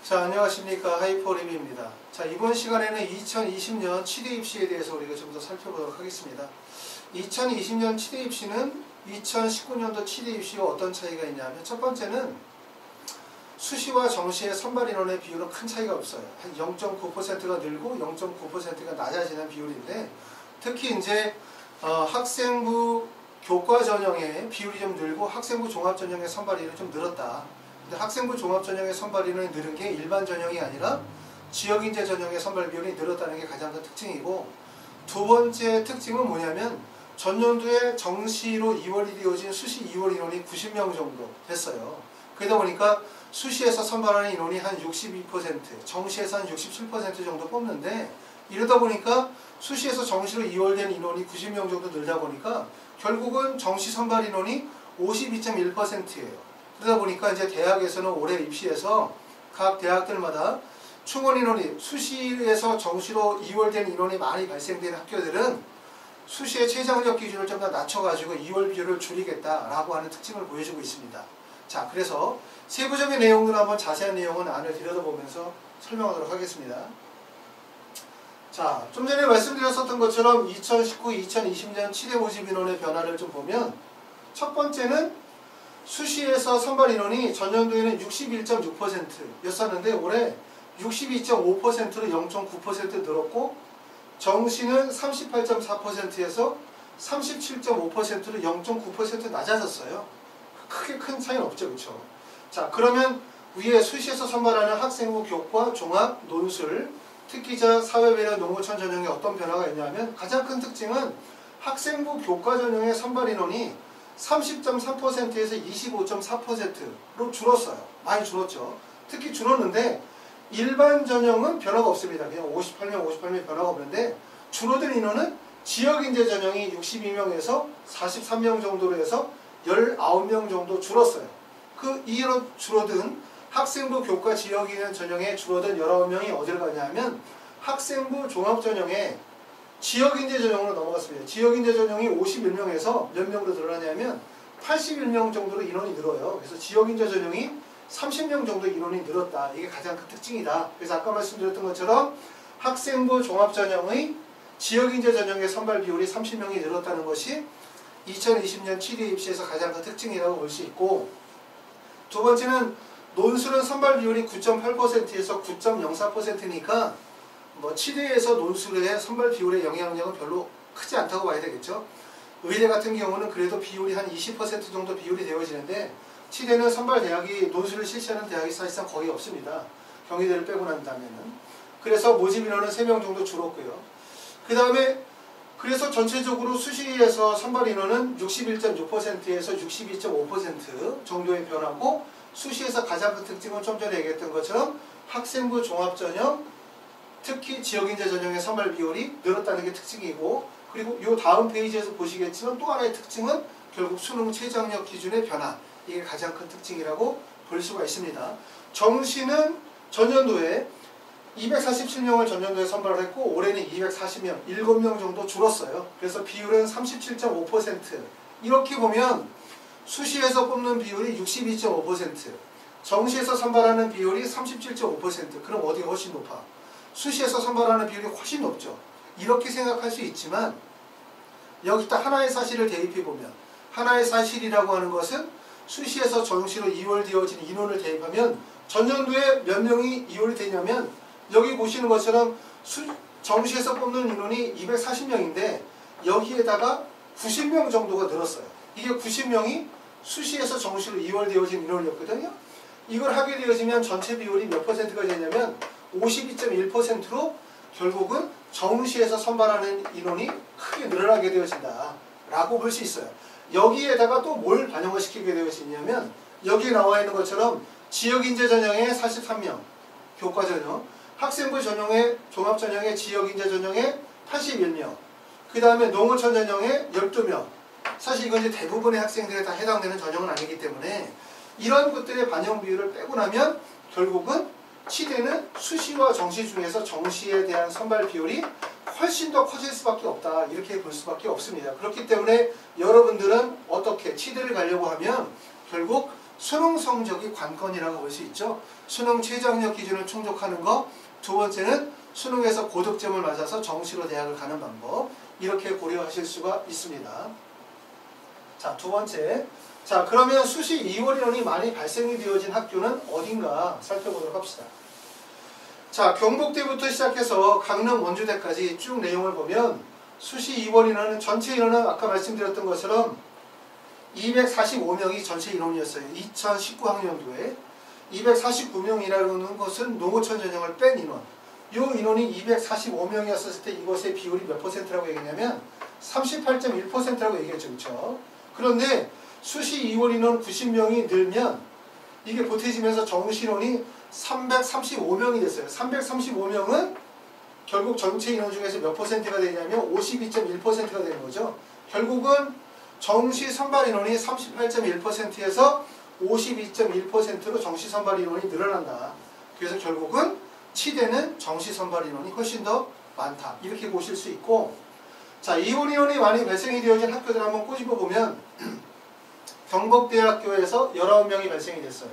자, 안녕하십니까. 하이퍼림입니다. 자, 이번 시간에는 2020년 치대 입시에 대해서 우리가 좀 더 살펴보도록 하겠습니다. 2020년 치대 입시는 2019년도 치대 입시와 어떤 차이가 있냐면, 첫 번째는 수시와 정시의 선발 인원의 비율은 큰 차이가 없어요. 한 0.9%가 늘고 0.9%가 낮아지는 비율인데, 특히 이제 학생부 교과 전형의 비율이 좀 늘고 학생부 종합 전형의 선발 인원이 좀 늘었다. 근데 학생부 종합 전형의 선발 인원이 늘은 게 일반 전형이 아니라 지역인재 전형의 선발 비율이 늘었다는 게 가장 큰 특징이고, 두 번째 특징은 뭐냐면 전년도에 정시로 2월이 되어진 수시 2월 인원이 90명 정도 됐어요. 그러다 보니까 수시에서 선발하는 인원이 한 62%, 정시에서 한 67% 정도 뽑는데, 이러다 보니까 수시에서 정시로 2월된 인원이 90명 정도 늘다 보니까 결국은 정시 선발 인원이 52.1%예요. 그러다 보니까 이제 대학에서는 올해 입시에서 각 대학들마다 충원 인원이 수시에서 정시로 2월된 인원이 많이 발생되는 학교들은 수시의 최장력 기준을 좀 더 낮춰가지고 2월 비율을 줄이겠다라고 하는 특징을 보여주고 있습니다. 자, 그래서 세부적인 내용들 한번 자세한 내용은 안을 들여다보면서 설명하도록 하겠습니다. 자, 좀 전에 말씀드렸었던 것처럼 2019, 2020년 치대 모집 인원의 변화를 좀 보면, 첫 번째는 수시에서 선발 인원이 전년도에는 61.6%였었는데 올해 62.5%로 0.9% 늘었고, 정시는 38.4%에서 37.5%로 0.9% 낮아졌어요. 크게 큰 차이는 없죠, 그렇죠? 자, 그러면 위에 수시에서 선발하는 학생부 교과, 종합, 논술, 특기자, 사회배려, 농어촌 전형에 어떤 변화가 있냐면, 가장 큰 특징은 학생부 교과 전형의 선발 인원이 30.3%에서 25.4%로 줄었어요. 많이 줄었죠. 특히 줄었는데 일반 전형은 변화가 없습니다. 그냥 58명 변화가 없는데, 줄어든 인원은 지역인재 전형이 62명에서 43명 정도로 해서 19명 정도 줄었어요. 이로 줄어든 학생부 교과 지역인재 전형에 줄어든 19명이 어디를 가냐면 학생부 종합 전형에 지역인재 전형으로 넘어갔습니다. 지역인재 전형이 51명에서 몇 명으로 늘어나냐면 81명 정도로 인원이 늘어요. 그래서 지역인재 전형이 30명 정도 인원이 늘었다. 이게 가장 큰 특징이다. 그래서 아까 말씀드렸던 것처럼 학생부 종합 전형의 지역인재 전형의 선발 비율이 30명이 늘었다는 것이 2020년 치대 입시에서 가장 큰 특징이라고 볼 수 있고, 두 번째는 논술은 선발 비율이 9.8%에서 9.04%니까 치대에서 논술의 선발 비율의 영향력은 별로 크지 않다고 봐야 되겠죠. 의대 같은 경우는 그래도 비율이 한 20% 정도 비율이 되어지는데, 치대는 선발 대학이 논술을 실시하는 대학이 사실상 거의 없습니다. 경희대를 빼고 난다면은. 그래서 모집 인원은 3명 정도 줄었고요. 그 다음에 그래서 전체적으로 수시에서 선발 인원은 61.6%에서 62.5% 정도의 변화고, 수시에서 가장 큰 특징은 좀 전에 얘기했던 것처럼 학생부 종합전형, 특히 지역인재 전형의 선발 비율이 늘었다는 게 특징이고, 그리고 이 다음 페이지에서 보시겠지만 또 하나의 특징은 결국 수능 최장력 기준의 변화, 이게 가장 큰 특징이라고 볼 수가 있습니다. 정시는 전년도에 247명을 전년도에 선발을 했고 올해는 240명, 7명 정도 줄었어요. 그래서 비율은 37.5%. 이렇게 보면 수시에서 뽑는 비율이 62.5%, 정시에서 선발하는 비율이 37.5%. 그럼 어디가 훨씬 높아? 수시에서 선발하는 비율이 훨씬 높죠. 이렇게 생각할 수 있지만, 여기다 하나의 사실을 대입해보면, 하나의 사실이라고 하는 것은 수시에서 정시로 2월 되어진 인원을 대입하면 전년도에 몇 명이 2월이 되냐면, 여기 보시는 것처럼 정시에서 뽑는 인원이 240명인데 여기에다가 90명 정도가 늘었어요. 이게 90명이 수시에서 정시로 2월 되어진 인원이었거든요. 이걸 하게 되어지면 전체 비율이 몇 퍼센트가 되냐면 52.1%로 결국은 정시에서 선발하는 인원이 크게 늘어나게 되어진다 라고 볼 수 있어요. 여기에다가 또 뭘 반영을 시키게 되어지냐면, 여기에 나와 있는 것처럼 지역인재 전형의 43명, 교과 전형, 학생부 전형의 종합 전형의 지역인재 전형의 81명, 그 다음에 농어촌 전형의 12명. 사실 이건 이제 대부분의 학생들에 다 해당되는 전형은 아니기 때문에 이런 것들의 반영 비율을 빼고 나면 결국은 치대는 수시와 정시 중에서 정시에 대한 선발 비율이 훨씬 더 커질 수밖에 없다, 이렇게 볼 수밖에 없습니다. 그렇기 때문에 여러분들은 어떻게 치대를 가려고 하면 결국 수능 성적이 관건이라고 볼 수 있죠. 수능 최저학력 기준을 충족하는 거. 두 번째는 수능에서 고득점을 맞아서 정시로 대학을 가는 방법. 이렇게 고려하실 수가 있습니다. 자, 두 번째. 자, 그러면 수시 2월 인원이 많이 발생이 되어진 학교는 어딘가 살펴보도록 합시다. 자, 경북대부터 시작해서 강릉 원주대까지 쭉 내용을 보면 수시 2월 인원은 전체 인원은 아까 말씀드렸던 것처럼 245명이 전체 인원이었어요. 2019학년도에 249명이라는 것은 농어촌 전형을 뺀 인원. 이 인원이 245명이었을 때 이것의 비율이 몇 퍼센트라고 얘기했냐면 38.1%라고 얘기했죠. 그렇죠? 그런데 수시 2월 인원 90명이 늘면 이게 보태지면서 정시 인원이 335명이 됐어요. 335명은 결국 전체 인원 중에서 몇 퍼센트가 되냐면 52.1%가 되는 거죠. 결국은 정시 선발 인원이 38.1%에서 52.1%로 정시 선발 인원이 늘어난다. 그래서 결국은 치대는 정시 선발 인원이 훨씬 더 많다. 이렇게 보실 수 있고, 자, 2월 인원이 많이 발생이 되어진 학교들 한번 꼬집어 보면 경북대학교에서 19명이 발생이 됐어요.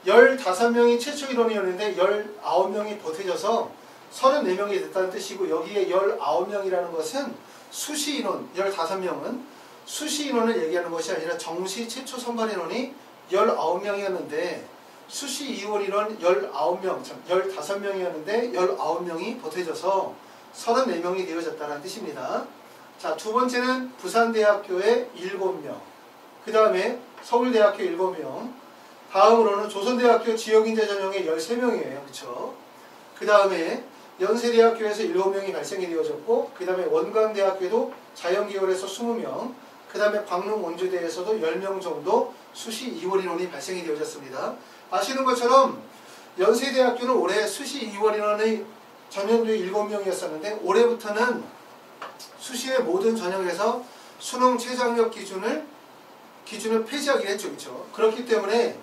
15명이 최초 인원이었는데 19명이 보태져서 34명이 됐다는 뜻이고, 여기에 19명이라는 것은 수시 인원, 15명은 수시 인원을 얘기하는 것이 아니라 정시 최초 선발 인원이 19명이었는데 수시 2월 인원 19명, 15명이었는데 19명이 보태져서 34명이 되어졌다는 뜻입니다. 자, 두 번째는 부산대학교의 7명, 그 다음에 서울대학교 7명, 다음으로는 조선대학교 지역인재 전형의 13명이에요. 그렇죠? 그 다음에 연세대학교에서 7명이 발생이 되어졌고, 그 다음에 원광대학교도 자연계열에서 20명, 그 다음에 광릉 원주대에서도 10명 정도 수시 2월 인원이 발생이 되어졌습니다. 아시는 것처럼 연세대학교는 올해 수시 2월 인원의 전년도에 7명이었었는데 올해부터는 수시의 모든 전형에서 수능 최저학력 기준을 폐지하기로 했죠. 그렇죠? 그렇기 때문에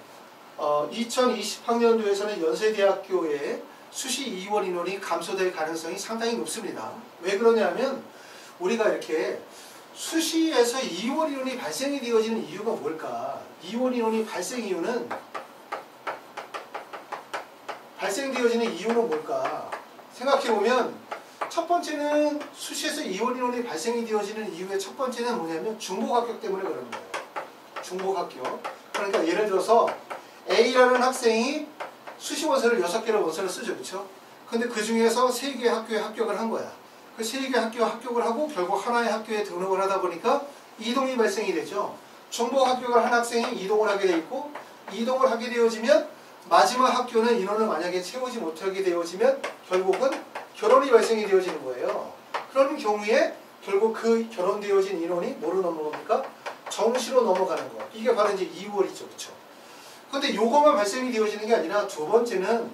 2020학년도에서는 연세대학교의 수시 2월 인원이 감소될 가능성이 상당히 높습니다. 왜 그러냐면 우리가 이렇게 수시에서 2월 인원이 발생이 되어지는 이유가 뭘까? 2월 인원이 발생되어지는 이유는 뭘까? 생각해보면 첫 번째는 수시에서 2월 인원이 발생이 되어지는 이유의 첫 번째는 뭐냐면 중복 합격 때문에 그러는 거예요. 중복 합격. 그러니까 예를 들어서 A라는 학생이 수시 원서를 6개의 원서를 쓰죠. 그렇죠? 근데 그 중에서 3개의 학교에 합격을 한 거야. 그 3개의 학교에 합격을 하고 결국 하나의 학교에 등록을 하다 보니까 이동이 발생이 되죠. 중복 합격을 한 학생이 이동을 하게 돼 있고, 이동을 하게 되어지면 마지막 학교는 인원을 만약에 채우지 못하게 되어지면 결국은 결혼이 발생이 되어지는 거예요. 그런 경우에 결국 그 결혼되어진 인원이 뭐로 넘어갑니까? 정시로 넘어가는 거. 이게 바로 이제 2월이죠. 그렇죠? 근데 요거만 발생이 되어지는 게 아니라 두 번째는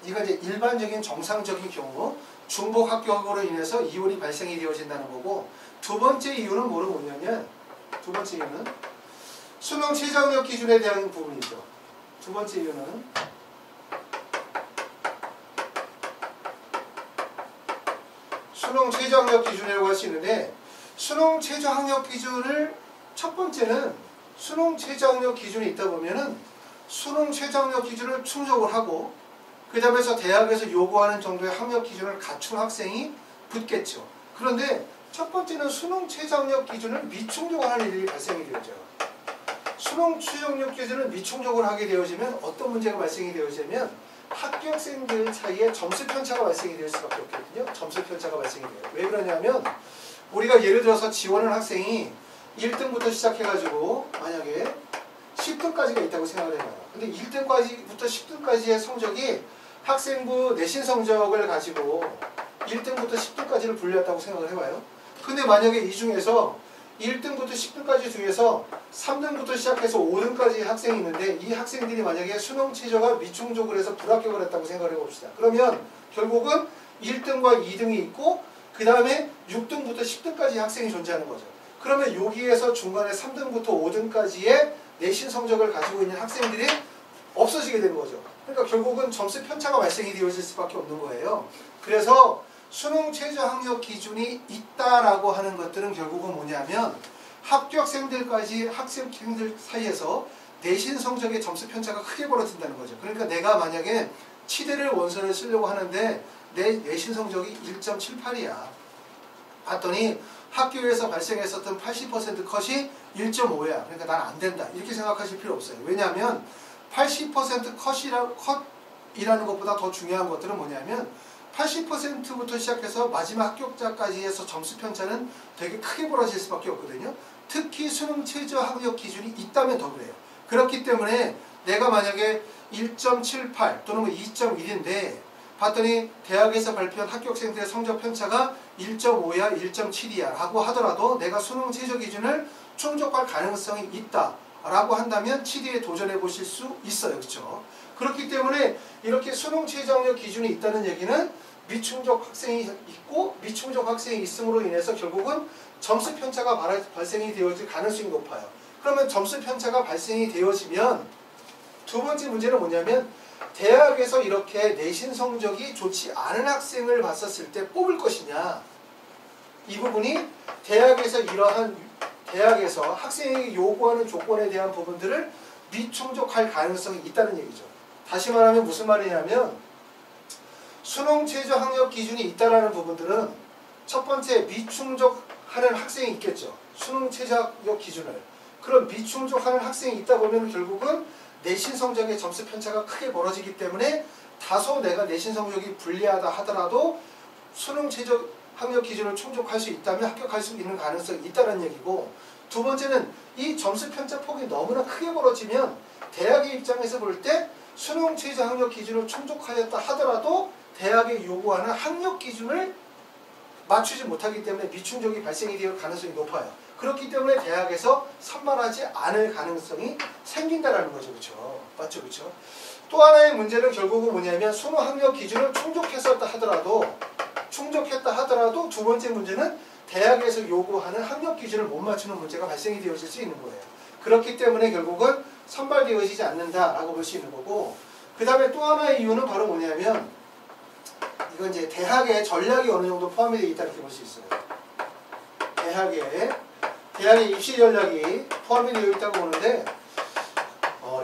이거 이제 일반적인 정상적인 경우 중복 합격으로 인해서 2월이 발생이 되어진다는 거고, 두 번째 이유는 뭐냐면 두 번째 이유는 수능 최저학력 기준에 대한 부분이죠. 두 번째 이유는 수능 최저학력 기준이라고 할 수 있는데, 수능 최저학력 기준을 첫 번째는 수능 최저학력 기준이 있다 보면은 수능 최저학력 기준을 충족을 하고 그 다음에서 대학에서 요구하는 정도의 학력 기준을 갖춘 학생이 붙겠죠. 그런데 첫 번째는 수능 최저학력 기준을 미충족을 하는 일이 발생이 되죠. 수능 최저학력 기준을 미충족을 하게 되어지면 어떤 문제가 발생이 되어지면 합격생들 사이에 점수 편차가 발생이 될 수밖에 없거든요. 점수 편차가 발생이 돼요. 왜 그러냐면 우리가 예를 들어서 지원하는 학생이 1등부터 시작해가지고 만약에 10등까지가 있다고 생각을 해봐요. 근데 1등까지부터 10등까지의 성적이 학생부 내신 성적을 가지고 1등부터 10등까지를 분류했다고 생각을 해봐요. 근데 만약에 이 중에서 1등부터 10등까지 중에서 3등부터 시작해서 5등까지 학생이 있는데 이 학생들이 만약에 수능 최저가 미충족을 해서 불합격을 했다고 생각을 해봅시다. 그러면 결국은 1등과 2등이 있고 그 다음에 6등부터 10등까지 학생이 존재하는 거죠. 그러면 여기에서 중간에 3등부터 5등까지의 내신 성적을 가지고 있는 학생들이 없어지게 되는 거죠. 그러니까 결국은 점수 편차가 발생이 되어질 수밖에 없는 거예요. 그래서 수능 최저학력 기준이 있다라고 하는 것들은 결국은 뭐냐면 합격생들까지 학생들 사이에서 내신 성적의 점수 편차가 크게 벌어진다는 거죠. 그러니까 내가 만약에 치대를 원서를 쓰려고 하는데 내 내신 성적이 1.78이야. 봤더니 학교에서 발생했었던 80% 컷이 1.5야. 그러니까 난 안 된다. 이렇게 생각하실 필요 없어요. 왜냐하면 80% 컷이라는 것보다 더 중요한 것들은 뭐냐면 80%부터 시작해서 마지막 합격자까지 해서 점수 편차는 되게 크게 벌어질 수밖에 없거든요. 특히 수능 최저 학력 기준이 있다면 더 그래요. 그렇기 때문에 내가 만약에 1.78 또는 2.1인데 봤더니 대학에서 발표한 합격생들의 성적 편차가 1.5야 1.7이야 라고 하더라도 내가 수능 최저 기준을 충족할 가능성이 있다 라고 한다면 치대에 도전해 보실 수 있어요. 그렇죠? 그렇기 때문에 이렇게 수능 최저 학력 기준이 있다는 얘기는 미충족 학생이 있고 미충족 학생이 있음으로 인해서 결국은 점수 편차가 발생이 되어질 가능성이 높아요. 그러면 점수 편차가 발생이 되어지면 두 번째 문제는 뭐냐면 대학에서 이렇게 내신 성적이 좋지 않은 학생을 봤었을 때 뽑을 것이냐, 이 부분이 대학에서 이러한 대학에서 학생에게 요구하는 조건에 대한 부분들을 미충족할 가능성이 있다는 얘기죠. 다시 말하면 무슨 말이냐면 수능 최저 학력 기준이 있다라는 부분들은 첫 번째 미충족하는 학생이 있겠죠. 수능 최저 학력 기준을. 그런 미충족하는 학생이 있다 보면 결국은 내신 성적의 점수 편차가 크게 벌어지기 때문에 다소 내가 내신 성적이 불리하다 하더라도 수능 최저 학력 기준을 충족할 수 있다면 합격할 수 있는 가능성이 있다는 얘기고, 두 번째는 이 점수 편차 폭이 너무나 크게 벌어지면 대학의 입장에서 볼 때 수능 최저 학력 기준을 충족하였다 하더라도 대학이 요구하는 학력 기준을 맞추지 못하기 때문에 미충족이 발생이 될 가능성이 높아요. 그렇기 때문에 대학에서 선발하지 않을 가능성이 생긴다는 거죠. 그렇죠? 맞죠? 그렇죠? 또 하나의 문제는 결국은 뭐냐면 수능 학력 기준을 충족했었다 하더라도 두 번째 문제는 대학에서 요구하는 학력 기준을 못 맞추는 문제가 발생이 되어질 수 있는 거예요. 그렇기 때문에 결국은 선발되어지지 않는다라고 볼 수 있는 거고, 그 다음에 또 하나의 이유는 바로 뭐냐면 이건 이제 대학의 전략이 어느 정도 포함이 되어 있다 이렇게 볼 수 있어요. 대학의 입시 전략이 포함이 되어 있다고 보는데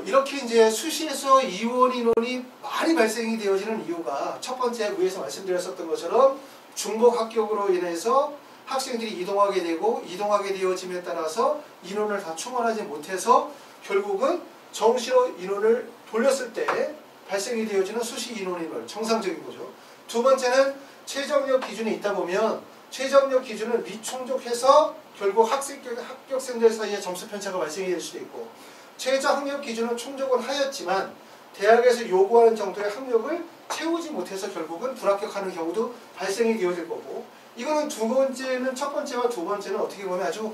이렇게 이제 수시에서 이원 인원이 많이 발생이 되어지는 이유가 첫 번째 위에서 말씀드렸었던 것처럼 중복 합격으로 인해서 학생들이 이동하게 되고 이동하게 되어짐에 따라서 인원을 다 충원하지 못해서 결국은 정시로 인원을 돌렸을 때 발생이 되어지는 수시 인원인원 정상적인 거죠. 두 번째는 최저학력 기준이 있다 보면 최저학력 기준을 미충족해서 결국 합격생들 사이에 점수 편차가 발생이 될 수도 있고, 최저학력 기준은 충족은 하였지만 대학에서 요구하는 정도의 학력을 채우지 못해서 결국은 불합격하는 경우도 발생이 되어질 거고, 이거는 첫 번째와 두 번째는 어떻게 보면 아주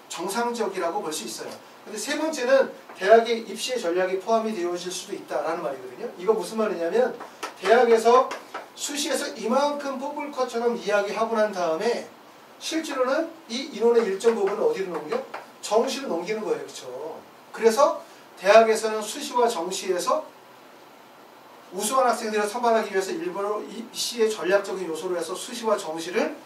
정상적이라고 볼 수 있어요. 근데 세 번째는 대학의 입시의 전략이 포함이 되어질 수도 있다라는 말이거든요. 이거 무슨 말이냐면 대학에서 수시에서 이만큼 뽑을 것처럼 이야기하고 난 다음에 실제로는 이 인원의 일정 부분을 어디로 넘겨? 정시로 넘기는 거예요. 그렇죠? 그래서 대학에서는 수시와 정시에서 우수한 학생들을 선발하기 위해서 일부러 입시의 전략적인 요소로 해서 수시와 정시를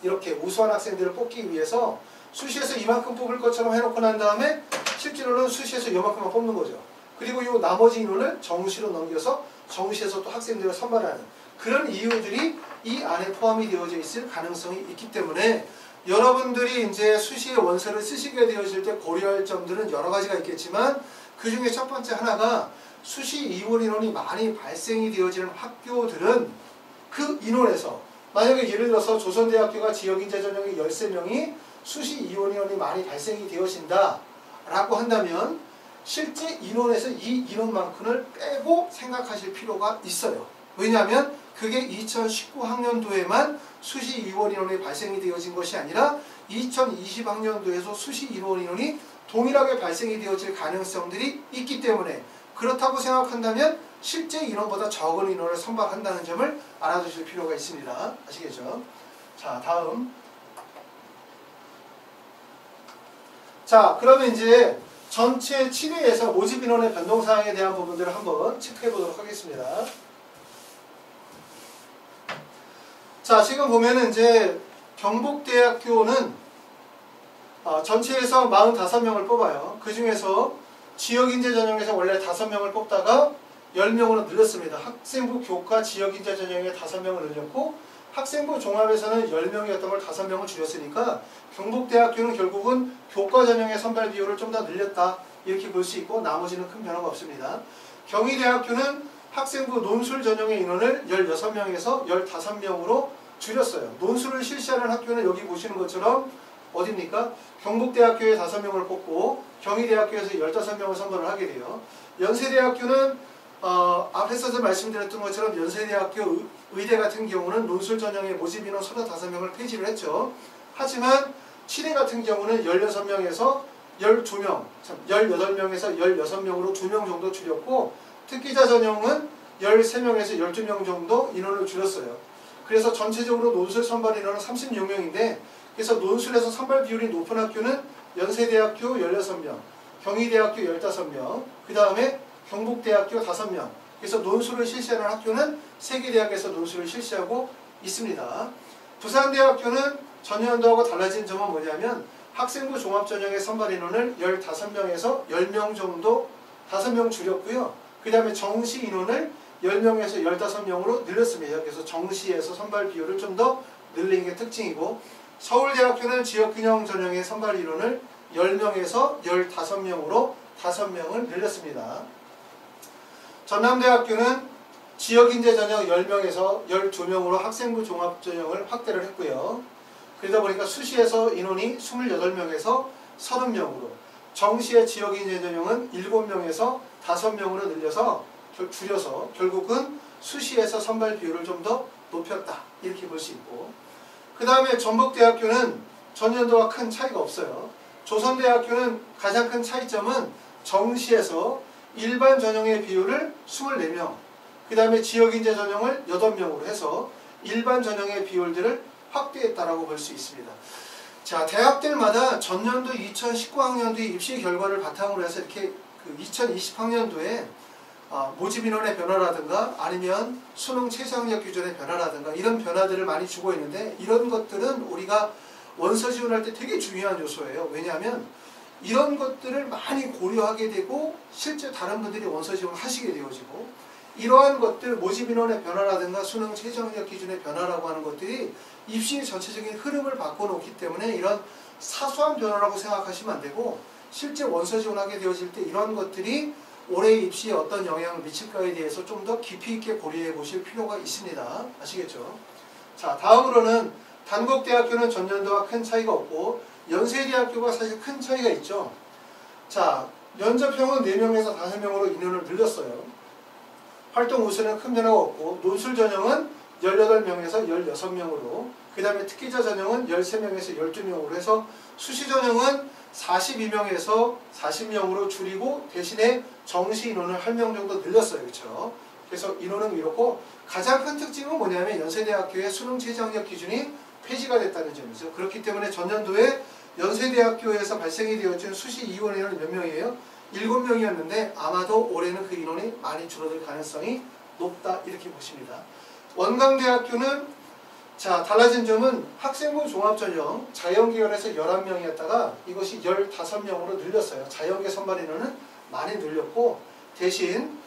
이렇게 우수한 학생들을 뽑기 위해서 수시에서 이만큼 뽑을 것처럼 해놓고 난 다음에 실제로는 수시에서 이만큼만 뽑는 거죠. 그리고 이 나머지 인원을 정시로 넘겨서 정시에서 또 학생들을 선발하는 그런 이유들이 이 안에 포함이 되어져 있을 가능성이 있기 때문에 여러분들이 이제 수시의 원서를 쓰시게 되어질 때 고려할 점들은 여러 가지가 있겠지만 그 중에 첫 번째 하나가 수시 이원 인원이 많이 발생이 되어지는 학교들은 그 인원에서 만약에 예를 들어서 조선대학교가 지역인재 전형이 13명이 수시 이원 인원이 많이 발생이 되어진다 라고 한다면 실제 인원에서 이 인원만큼을 빼고 생각하실 필요가 있어요. 왜냐하면 그게 2019학년도에만 수시 이원 인원이 발생이 되어진 것이 아니라 2020학년도에서 수시 이원 인원이 동일하게 발생이 되어질 가능성들이 있기 때문에 그렇다고 생각한다면 실제 인원보다 적은 인원을 선발한다는 점을 알아두실 필요가 있습니다. 아시겠죠? 자, 다음. 자, 그러면 이제 전체 7회에서 모집 인원의 변동사항에 대한 부분들을 한번 체크해 보도록 하겠습니다. 자, 지금 보면은 이제 경북대학교는 전체에서 45명을 뽑아요. 그 중에서 지역인재 전형에서 원래 5명을 뽑다가 10명으로 늘렸습니다. 학생부 교과 지역인재 전형에 5명을 늘렸고 학생부 종합에서는 10명이었던 걸 5명을 줄였으니까 경북대학교는 결국은 교과 전형의 선발 비율을 좀 더 늘렸다 이렇게 볼 수 있고 나머지는 큰 변화가 없습니다. 경희대학교는 학생부 논술 전형의 인원을 16명에서 15명으로 줄였어요. 논술을 실시하는 학교는 여기 보시는 것처럼 어딥니까? 경북대학교에 5명을 뽑고 경희대학교에서 15명을 선발을 하게 돼요. 연세대학교는 앞에서도 말씀드렸던 것처럼 연세대학교 의대 같은 경우는 논술 전형의 모집 인원 35명을 폐지를 했죠. 하지만 치대 같은 경우는 16명에서 12명, 18명에서 16명으로 2명 정도 줄였고 특기자 전형은 13명에서 12명 정도 인원을 줄였어요. 그래서 전체적으로 논술 선발 인원은 36명인데 그래서 논술에서 선발 비율이 높은 학교는 연세대학교 16명, 경희대학교 15명, 그 다음에 경북대학교 5명. 그래서 논술을 실시하는 학교는 3개 대학에서 논술을 실시하고 있습니다. 부산대학교는 전년도하고 달라진 점은 뭐냐면 학생부 종합전형의 선발 인원을 15명에서 10명 정도 5명 줄였고요. 그 다음에 정시 인원을 10명에서 15명으로 늘렸습니다. 그래서 정시에서 선발 비율을 좀 더 늘린 게 특징이고 서울대학교는 지역균형 전형의 선발 인원을 10명에서 15명으로 5명을 늘렸습니다. 전남대학교는 지역인재 전형 10명에서 12명으로 학생부 종합전형을 확대를 했고요. 그러다 보니까 수시에서 인원이 28명에서 30명으로 정시의 지역인재 전형은 7명에서 5명으로 줄여서 결국은 수시에서 선발 비율을 좀 더 높였다 이렇게 볼 수 있고 그 다음에 전북대학교는 전년도와 큰 차이가 없어요. 조선대학교는 가장 큰 차이점은 정시에서 일반 전형의 비율을 24명 그 다음에 지역인재 전형을 8명으로 해서 일반 전형의 비율들을 확대했다라고 볼 수 있습니다. 자, 대학들마다 전년도 2019학년도의 입시 결과를 바탕으로 해서 이렇게 2020학년도에 모집 인원의 변화라든가 아니면 수능 최저학력 기준의 변화라든가 이런 변화들을 많이 주고 있는데 이런 것들은 우리가 원서 지원할 때 되게 중요한 요소예요. 왜냐하면 이런 것들을 많이 고려하게 되고 실제 다른 분들이 원서 지원을 하시게 되어지고 이러한 것들 모집 인원의 변화라든가 수능 최저학력 기준의 변화라고 하는 것들이 입시의 전체적인 흐름을 바꿔놓기 때문에 이런 사소한 변화라고 생각하시면 안 되고 실제 원서 지원하게 되어질 때 이러한 것들이 올해 입시에 어떤 영향을 미칠까에 대해서 좀 더 깊이 있게 고려해 보실 필요가 있습니다. 아시겠죠? 자, 다음으로는 단국대학교는 전년도와 큰 차이가 없고 연세대학교가 사실 큰 차이가 있죠. 자, 면접형은 4명에서 5명으로 인원을 늘렸어요. 활동 우수는 큰 변화가 없고 논술 전형은 18명에서 16명으로 그 다음에 특기자 전형은 13명에서 12명으로 해서 수시 전형은 42명에서 40명으로 줄이고 대신에 정시 인원을 1명 정도 늘렸어요. 그렇죠? 그래서 인원은 이렇고 가장 큰 특징은 뭐냐면 연세대학교의 수능 최저학력 기준이 폐지가 됐다는 점이죠. 그렇기 때문에 전년도에 연세대학교에서 발생이 되었던 수시 이원 인원이 몇 명이에요? 7명이었는데 아마도 올해는 그 인원이 많이 줄어들 가능성이 높다 이렇게 보십니다. 원광대학교는 자, 달라진 점은 학생부 종합전형 자연계열에서 11명이었다가 이것이 15명으로 늘렸어요. 자연계 선발 인원은 많이 늘렸고 대신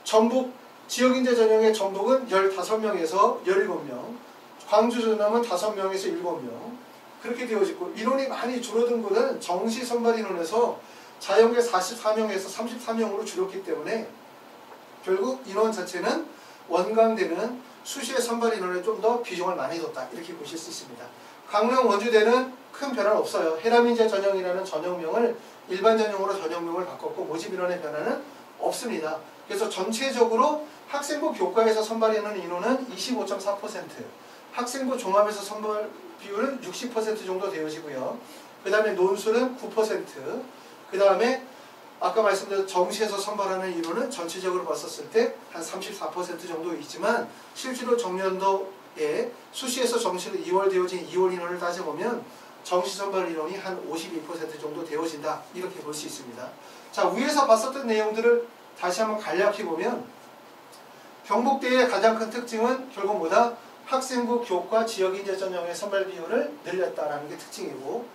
전북 지역인재 전형의 전북은 15명에서 17명 광주 전형은 5명에서 7명 그렇게 되어지고 인원이 많이 줄어든 것은 정시 선발 인원에서 자연계 44명에서 33명으로 줄였기 때문에 결국 인원 자체는 원광대는 수시의 선발 인원에 좀 더 비중을 많이 뒀다 이렇게 보실 수 있습니다. 강릉 원주대는 큰 변화는 없어요. 해남인재 전형이라는 전형명을 일반 전형으로 전형명을 바꿨고 모집 인원의 변화는 없습니다. 그래서 전체적으로 학생부 교과에서 선발하는 인원은 25.4%, 학생부 종합에서 선발 비율은 60% 정도 되어지고요. 그 다음에 논술은 9%, 그 다음에 아까 말씀드린 정시에서 선발하는 인원은 전체적으로 봤었을 때 한 34% 정도 있지만 실제로 정년도에 수시에서 정시로 2월 되어진 2월 인원을 따져보면 정시 선발 인원이 한 52% 정도 되어진다 이렇게 볼 수 있습니다. 자, 위에서 봤었던 내용들을 다시 한번 간략해보면 경북대의 가장 큰 특징은 결국 뭐다? 학생부 교과 지역인재 전형의 선발 비율을 늘렸다라는 게 특징이고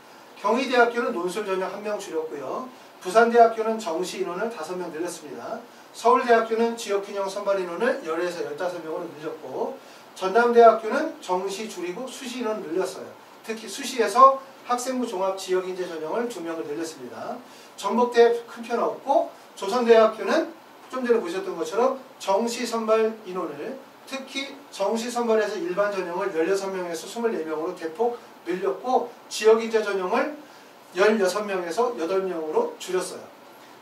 경희대학교는 논술 전형 1명 줄였고요. 부산대학교는 정시 인원을 5명 늘렸습니다. 서울대학교는 지역균형 선발 인원을 10에서 15명으로 늘렸고 전남대학교는 정시 줄이고 수시 인원을 늘렸어요. 특히 수시에서 학생부 종합 지역인재 전형을 2명을 늘렸습니다. 전북대 큰 편 없고 조선대학교는 좀 전에 보셨던 것처럼 정시 선발 인원을 특히 정시 선발에서 일반 전형을 16명에서 24명으로 대폭 늘렸고 지역인재 전형을 16명에서 8명으로 줄였어요.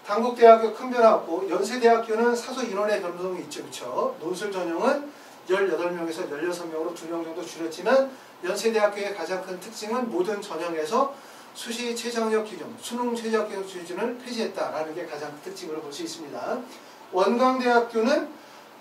당국대학교 큰 변화 없고 연세대학교는 사소 인원의 변동이 있죠. 그렇죠? 논술 전형은 18명에서 16명으로 2명 정도 줄였지만 연세대학교의 가장 큰 특징은 모든 전형에서 수시 최저학력 기준, 수능 최저학력 기준을 폐지했다라는 게 가장 큰 특징으로 볼 수 있습니다. 원광대학교는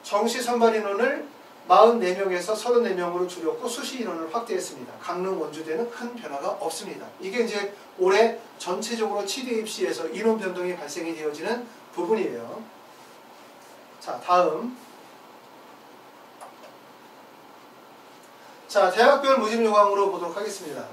정시 선발 인원을 44명에서 34명으로 줄였고 수시 인원을 확대했습니다. 강릉 원주대는 큰 변화가 없습니다. 이게 이제 올해 전체적으로 치대 입시에서 인원 변동이 발생이 되어지는 부분이에요. 자, 다음. 자, 대학별 모집 요강으로 보도록 하겠습니다.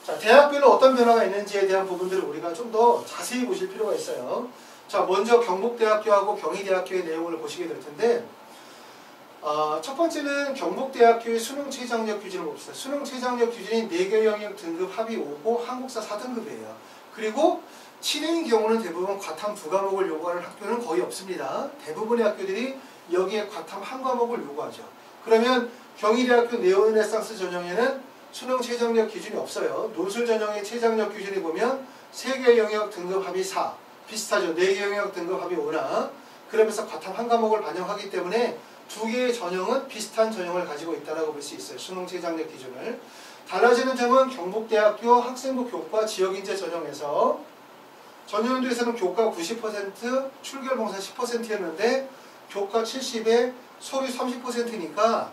자, 대학별로 어떤 변화가 있는지에 대한 부분들을 우리가 좀 더 자세히 보실 필요가 있어요. 자, 먼저 경북대학교하고 경희대학교의 내용을 보시게 될 텐데 첫 번째는 경북대학교의 수능 최저학력 규준을 봅시다. 수능 최저학력 규준이 4개 영역 등급 합이 5고 한국사 4등급이에요. 그리고 치대인 경우는 대부분 과탐 2과목을 요구하는 학교는 거의 없습니다. 대부분의 학교들이 여기에 과탐 1과목을 요구하죠. 그러면 경희대학교 네오르네상스 전형에는 수능 최저학력 기준이 없어요. 논술 전형의 최저학력 기준이 보면 3개 영역 등급 합이 4 비슷하죠. 4개 영역 등급 합이 5나 그러면서 과탐 1과목을 반영하기 때문에 2개의 전형은 비슷한 전형을 가지고 있다고 볼 수 있어요. 수능 최저학력 기준을. 달라지는 점은 경북대학교 학생부 교과 지역인재 전형에서 전년도에서는 교과 90% 출결봉사 10%였는데 교과 70에 서류 30%니까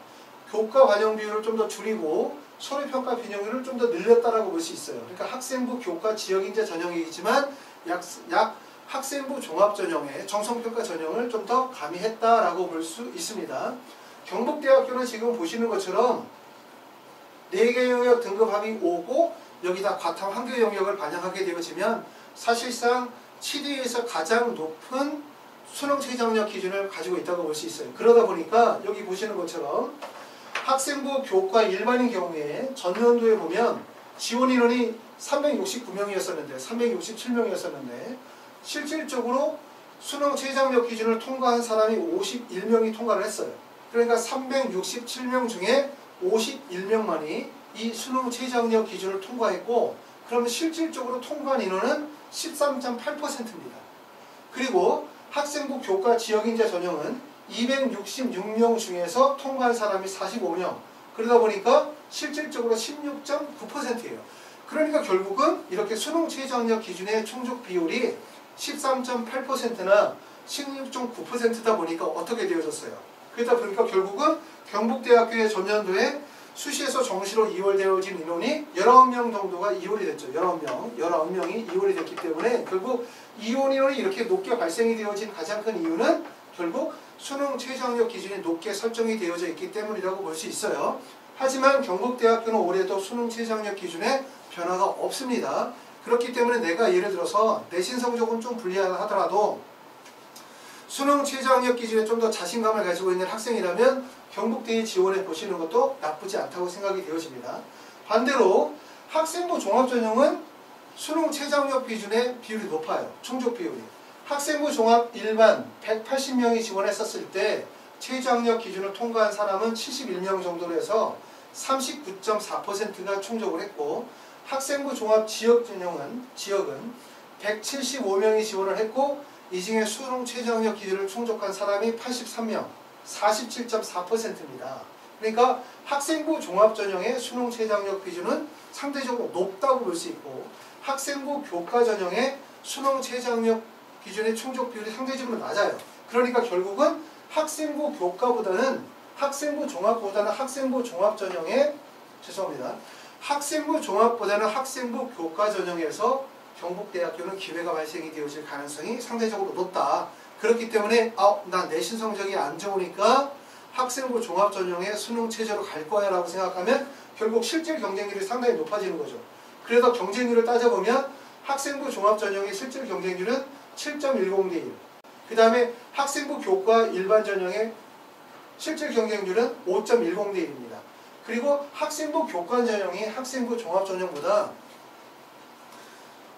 교과 반영 비율을 좀 더 줄이고 서류평가 반영률을 좀 더 늘렸다라고 볼 수 있어요. 그러니까 학생부 교과 지역인재 전형이지만 약 학생부 종합전형의 정성평가 전형을 좀 더 가미했다라고 볼 수 있습니다. 경북대학교는 지금 보시는 것처럼 4개 영역 등급 합이 5고 여기다 과탐 1개 영역을 반영하게 되어지면 사실상 치대에서 가장 높은 수능 최저학력 기준을 가지고 있다고 볼 수 있어요. 그러다 보니까 여기 보시는 것처럼 학생부 교과 일반인 경우에 전년도에 보면 지원 인원이 369명이었었는데 367명이었었는데 실질적으로 수능 최저학력 기준을 통과한 사람이 51명이 통과를 했어요. 그러니까 367명 중에 51명만이 이 수능 최저학력 기준을 통과했고 그러면 실질적으로 통과한 인원은 13.8%입니다. 그리고 학생부 교과 지역인재 전형은 266명 중에서 통과한 사람이 45명. 그러다 보니까 실질적으로 16.9%예요. 그러니까 결국은 이렇게 수능 최저학력 기준의 충족 비율이 13.8%나 16.9%다 보니까 어떻게 되어졌어요? 그러다 보니까 결국은 경북대학교의 전년도에 수시에서 정시로 이월되어진 인원이 19명 정도가 이월이 됐죠. 19명이 이월이 됐기 때문에 결국 이원 인원이 이렇게 높게 발생이 되어진 가장 큰 이유는 결국 수능 최저학력 기준이 높게 설정이 되어져 있기 때문이라고 볼 수 있어요. 하지만 경북대학교는 올해도 수능 최저학력 기준에 변화가 없습니다. 그렇기 때문에 내가 예를 들어서 내신 성적은 좀 불리하더라도 수능 최저학력 기준에 좀 더 자신감을 가지고 있는 학생이라면 경북대에 지원해 보시는 것도 나쁘지 않다고 생각이 되어집니다. 반대로 학생부 종합전형은 수능 최저학력 기준의 비율이 높아요. 충족 비율이. 학생부 종합 일반 180명이 지원했었을 때 최저학력 기준을 통과한 사람은 71명 정도로 해서 39.4%가 충족을 했고 학생부 종합 지역은 175명이 지원을 했고 이 중에 수능 최저학력 기준을 충족한 사람이 83명, 47.4%입니다. 그러니까 학생부 종합전형의 수능 최저학력 기준은 상대적으로 높다고 볼 수 있고 학생부 교과전형의 수능 최저학력 기준의 충족 비율이 상대적으로 낮아요. 그러니까 결국은 학생부 교과보다는 학생부 종합보다는 학생부 종합전형의 학생부 종합보다는 학생부 교과전형에서 경북대학교는 기회가 발생이 되어질 가능성이 상대적으로 높다. 그렇기 때문에 나 내신 성적이 안 좋으니까 학생부 종합전형의 수능 최저로 갈 거야 라고 생각하면 결국 실질 경쟁률이 상당히 높아지는 거죠. 그래서 경쟁률을 따져보면 학생부 종합전형의 실질 경쟁률은 7.10 대 1. 그 다음에 학생부 교과 일반 전형의 실질 경쟁률은 5.10 대 1입니다. 그리고 학생부 교과 전형이 학생부 종합 전형보다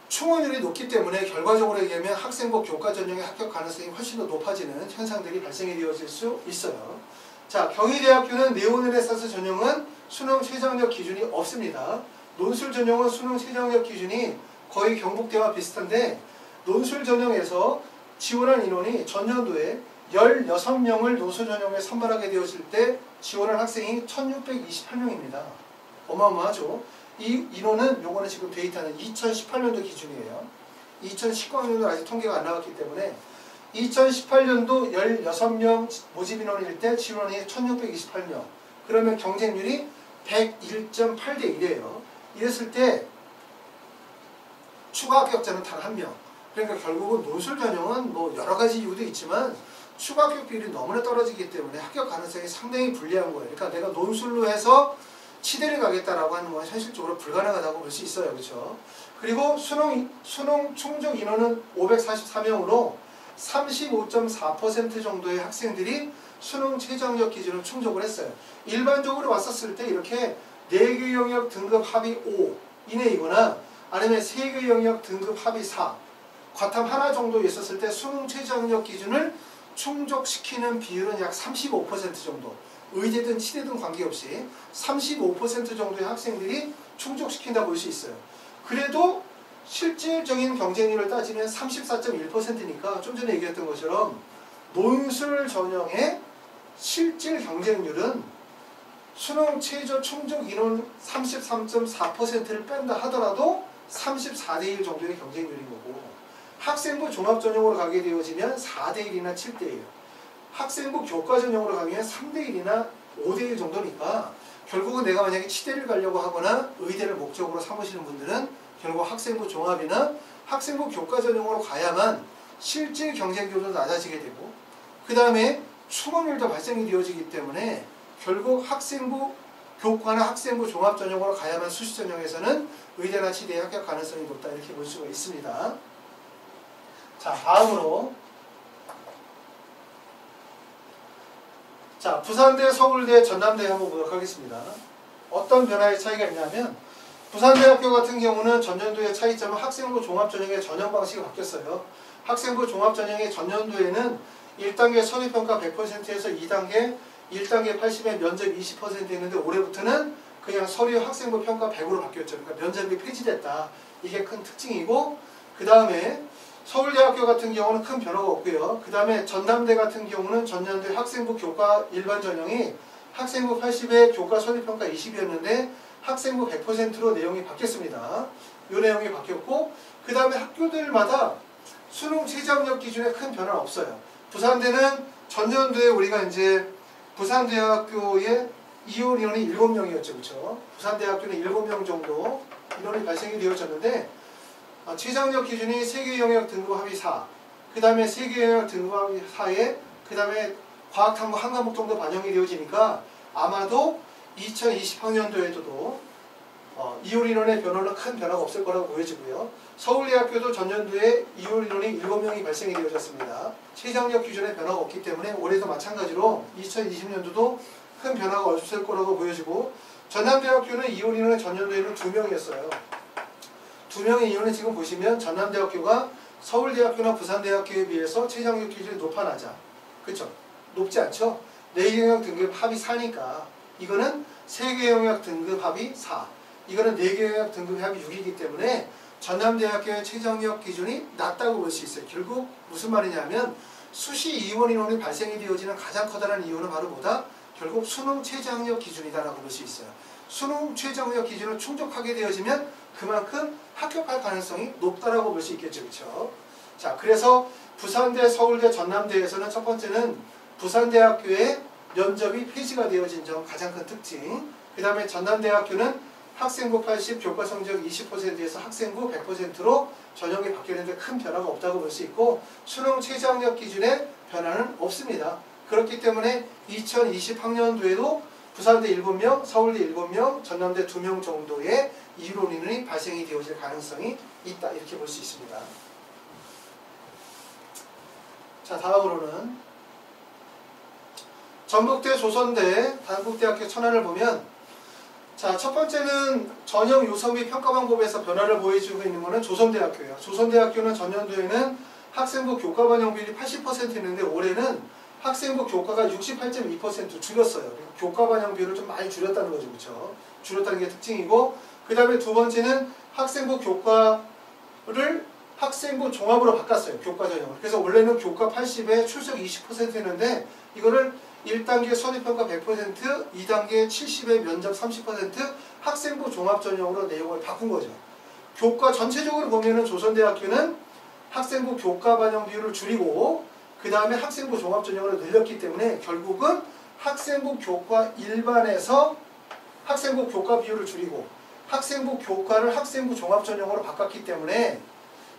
충원율이 높기 때문에 결과적으로 얘기하면 학생부 교과 전형의 합격 가능성이 훨씬 더 높아지는 현상들이 발생이 되어질 수 있어요. 자, 경희대학교는 네오르네상스 전형은 수능 최저학력 기준이 없습니다. 논술 전형은 수능 최저학력 기준이 거의 경북대와 비슷한데 논술 전형에서 지원한 인원이 전년도에 16명을 논술 전형에 선발하게 되었을 때 지원한 학생이 1628명입니다. 어마어마하죠. 이 인원은 요거는 지금 데이터는 2018년도 기준이에요. 2019학년도 아직 통계가 안 나왔기 때문에 2018년도 16명 모집 인원일 때 지원이 1628명. 그러면 경쟁률이 101.8 대 1이에요. 이랬을 때 추가 합격자는 단 1명. 그러니까 결국은 논술 전형은 뭐 여러 가지 이유도 있지만 추가 합격 비율이 너무나 떨어지기 때문에 합격 가능성이 상당히 불리한 거예요. 그러니까 내가 논술로 해서 치대를 가겠다라고 하는 건 현실적으로 불가능하다고 볼 수 있어요. 그렇죠? 그리고 수능 충족 인원은 544명으로 35.4% 정도의 학생들이 수능 최저학력 기준을 충족을 했어요. 일반적으로 왔었을 때 이렇게 4개 영역 등급 합이 5 이내이거나 아니면 3개 영역 등급 합이 4 과탐 하나 정도 있었을 때 수능 최저학력 기준을 충족시키는 비율은 약 35% 정도. 의대든 치대든 관계없이 35% 정도의 학생들이 충족시킨다고 볼 수 있어요. 그래도 실질적인 경쟁률을 따지면 34.1%니까 좀 전에 얘기했던 것처럼 논술 전형의 실질 경쟁률은 수능 최저 충족 인원 33.4%를 뺀다 하더라도 34대 1 정도의 경쟁률인 거고 학생부 종합전형으로 가게 되어지면 4대 1이나 7대 1 학생부 교과전형으로 가면 3대 1이나 5대 1 정도니까 결국은 내가 만약에 치대를 가려고 하거나 의대를 목적으로 삼으시는 분들은 결국 학생부 종합이나 학생부 교과전형으로 가야만 실질 경쟁률도 낮아지게 되고 그 다음에 충원율도 발생이 되어지기 때문에 결국 학생부 교과나 학생부 종합전형으로 가야만 수시전형에서는 의대나 치대에 합격 가능성이 높다 이렇게 볼 수가 있습니다. 자, 다음으로 자, 부산대, 서울대, 전남대 한번 보도록 하겠습니다. 어떤 변화의 차이가 있냐면 부산대학교 같은 경우는 전년도의 차이점은 학생부 종합전형의 전형 방식이 바뀌었어요. 학생부 종합전형의 전년도에는 1단계 서류평가 100%에서 2단계 1단계 80에 면접 20% 했는데 올해부터는 그냥 서류 학생부 평가 100으로 바뀌었죠. 그러니까 면접이 폐지됐다. 이게 큰 특징이고 그 다음에 서울대학교 같은 경우는 큰 변화가 없고요. 그 다음에 전남대 같은 경우는 전년도에 학생부 교과 일반 전형이 학생부 80에 교과 서류평가 20이었는데 학생부 100%로 내용이 바뀌었습니다. 이 내용이 바뀌었고 그 다음에 학교들마다 수능 최저학력 기준에 큰 변화는 없어요. 부산대는 전년도에 우리가 이제 부산대학교의 이혼 인원이 7명이었죠. 그렇죠? 부산대학교는 7명 정도 인원이 발생이 되어졌는데 최저학력 기준이 3개 영역 등급 합의 4, 그 다음에 3개 영역 등급 합의 4에 그 다음에 과학탐구 한 과목 정도 반영이 되어지니까 아마도 2020학년도에도 이혼 인원의 변화는 큰 변화가 없을 거라고 보여지고요. 서울대학교도 전년도에 이혼 인원이 7명이 발생이 되어졌습니다. 최저학력 기준에 변화가 없기 때문에 올해도 마찬가지로 2020년도도 큰 변화가 없을 거라고 보여지고 전남대학교는 이혼 인원은 전년도에는 2명이었어요. 2명의 이유는 지금 보시면 전남대학교가 서울대학교나 부산대학교에 비해서 최저학력 기준이 높아나자. 그쵸? 높지 않죠? 4개 영역 등급 합이 4니까 이거는 3개 영역 등급 합이 4. 이거는 4개 영역 등급 합이 6이기 때문에 전남대학교의 최저학력 기준이 낮다고 볼 수 있어요. 결국 무슨 말이냐면 수시 이원 인원이 발생이 되어지는 가장 커다란 이유는 바로 뭐다? 결국 수능 최저학력 기준이다라고 볼 수 있어요. 수능 최저학력 기준을 충족하게 되어지면 그만큼 합격할 가능성이 높다라고 볼 수 있겠죠. 그렇죠? 자, 그래서 부산대, 서울대, 전남대에서는 첫 번째는 부산대학교의 면접이 폐지가 되어진 점 가장 큰 특징. 그 다음에 전남대학교는 학생부 80, 교과 성적 20%에서 학생부 100%로 전형이 바뀌는데 큰 변화가 없다고 볼 수 있고 수능 최저학력 기준에 변화는 없습니다. 그렇기 때문에 2020학년도에도 부산대 7명, 서울대 7명, 전남대 2명 정도의 이론 인원이 발생이 되어질 가능성이 있다. 이렇게 볼 수 있습니다. 자, 다음으로는 전북대, 조선대, 단국대학교 천안을 보면, 자, 첫 번째는 전형 요소 및 평가 방법에서 변화를 보여주고 있는 것은 조선대학교예요. 조선대학교는 전년도에는 학생부 교과 반영 비율이 80%였는데 올해는 학생부 교과가 68.2% 줄였어요. 그러니까 교과 반영 비율을 좀 많이 줄였다는 거죠. 그렇죠? 줄였다는 게 특징이고, 그 다음에 두 번째는 학생부 교과를 학생부 종합으로 바꿨어요. 교과 전형을. 그래서 원래는 교과 80에 출석 20%였는데 이거를 1단계 선입평가 100%, 2단계 70에 면접 30% 학생부 종합 전형으로 내용을 바꾼 거죠. 교과 전체적으로 보면은 조선대학교는 학생부 교과 반영 비율을 줄이고 그 다음에 학생부 종합 전형으로 늘렸기 때문에 결국은 학생부 교과 일반에서 학생부 교과 비율을 줄이고 학생부 교과를 학생부 종합 전형으로 바꿨기 때문에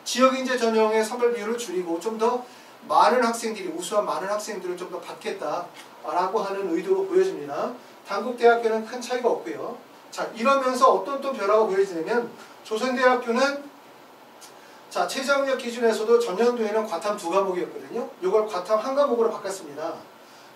지역인재 전형의 선별 비율을 줄이고 좀 더 많은 학생들이 우수한 많은 학생들을 좀 더 받겠다라고 하는 의도로 보여집니다. 단국대학교는 큰 차이가 없고요. 자, 이러면서 어떤 또 변화가 보여지냐면 조선대학교는 자, 최저학력 기준에서도 전년도에는 과탐 2과목이었거든요. 이걸 과탐 1과목으로 바꿨습니다.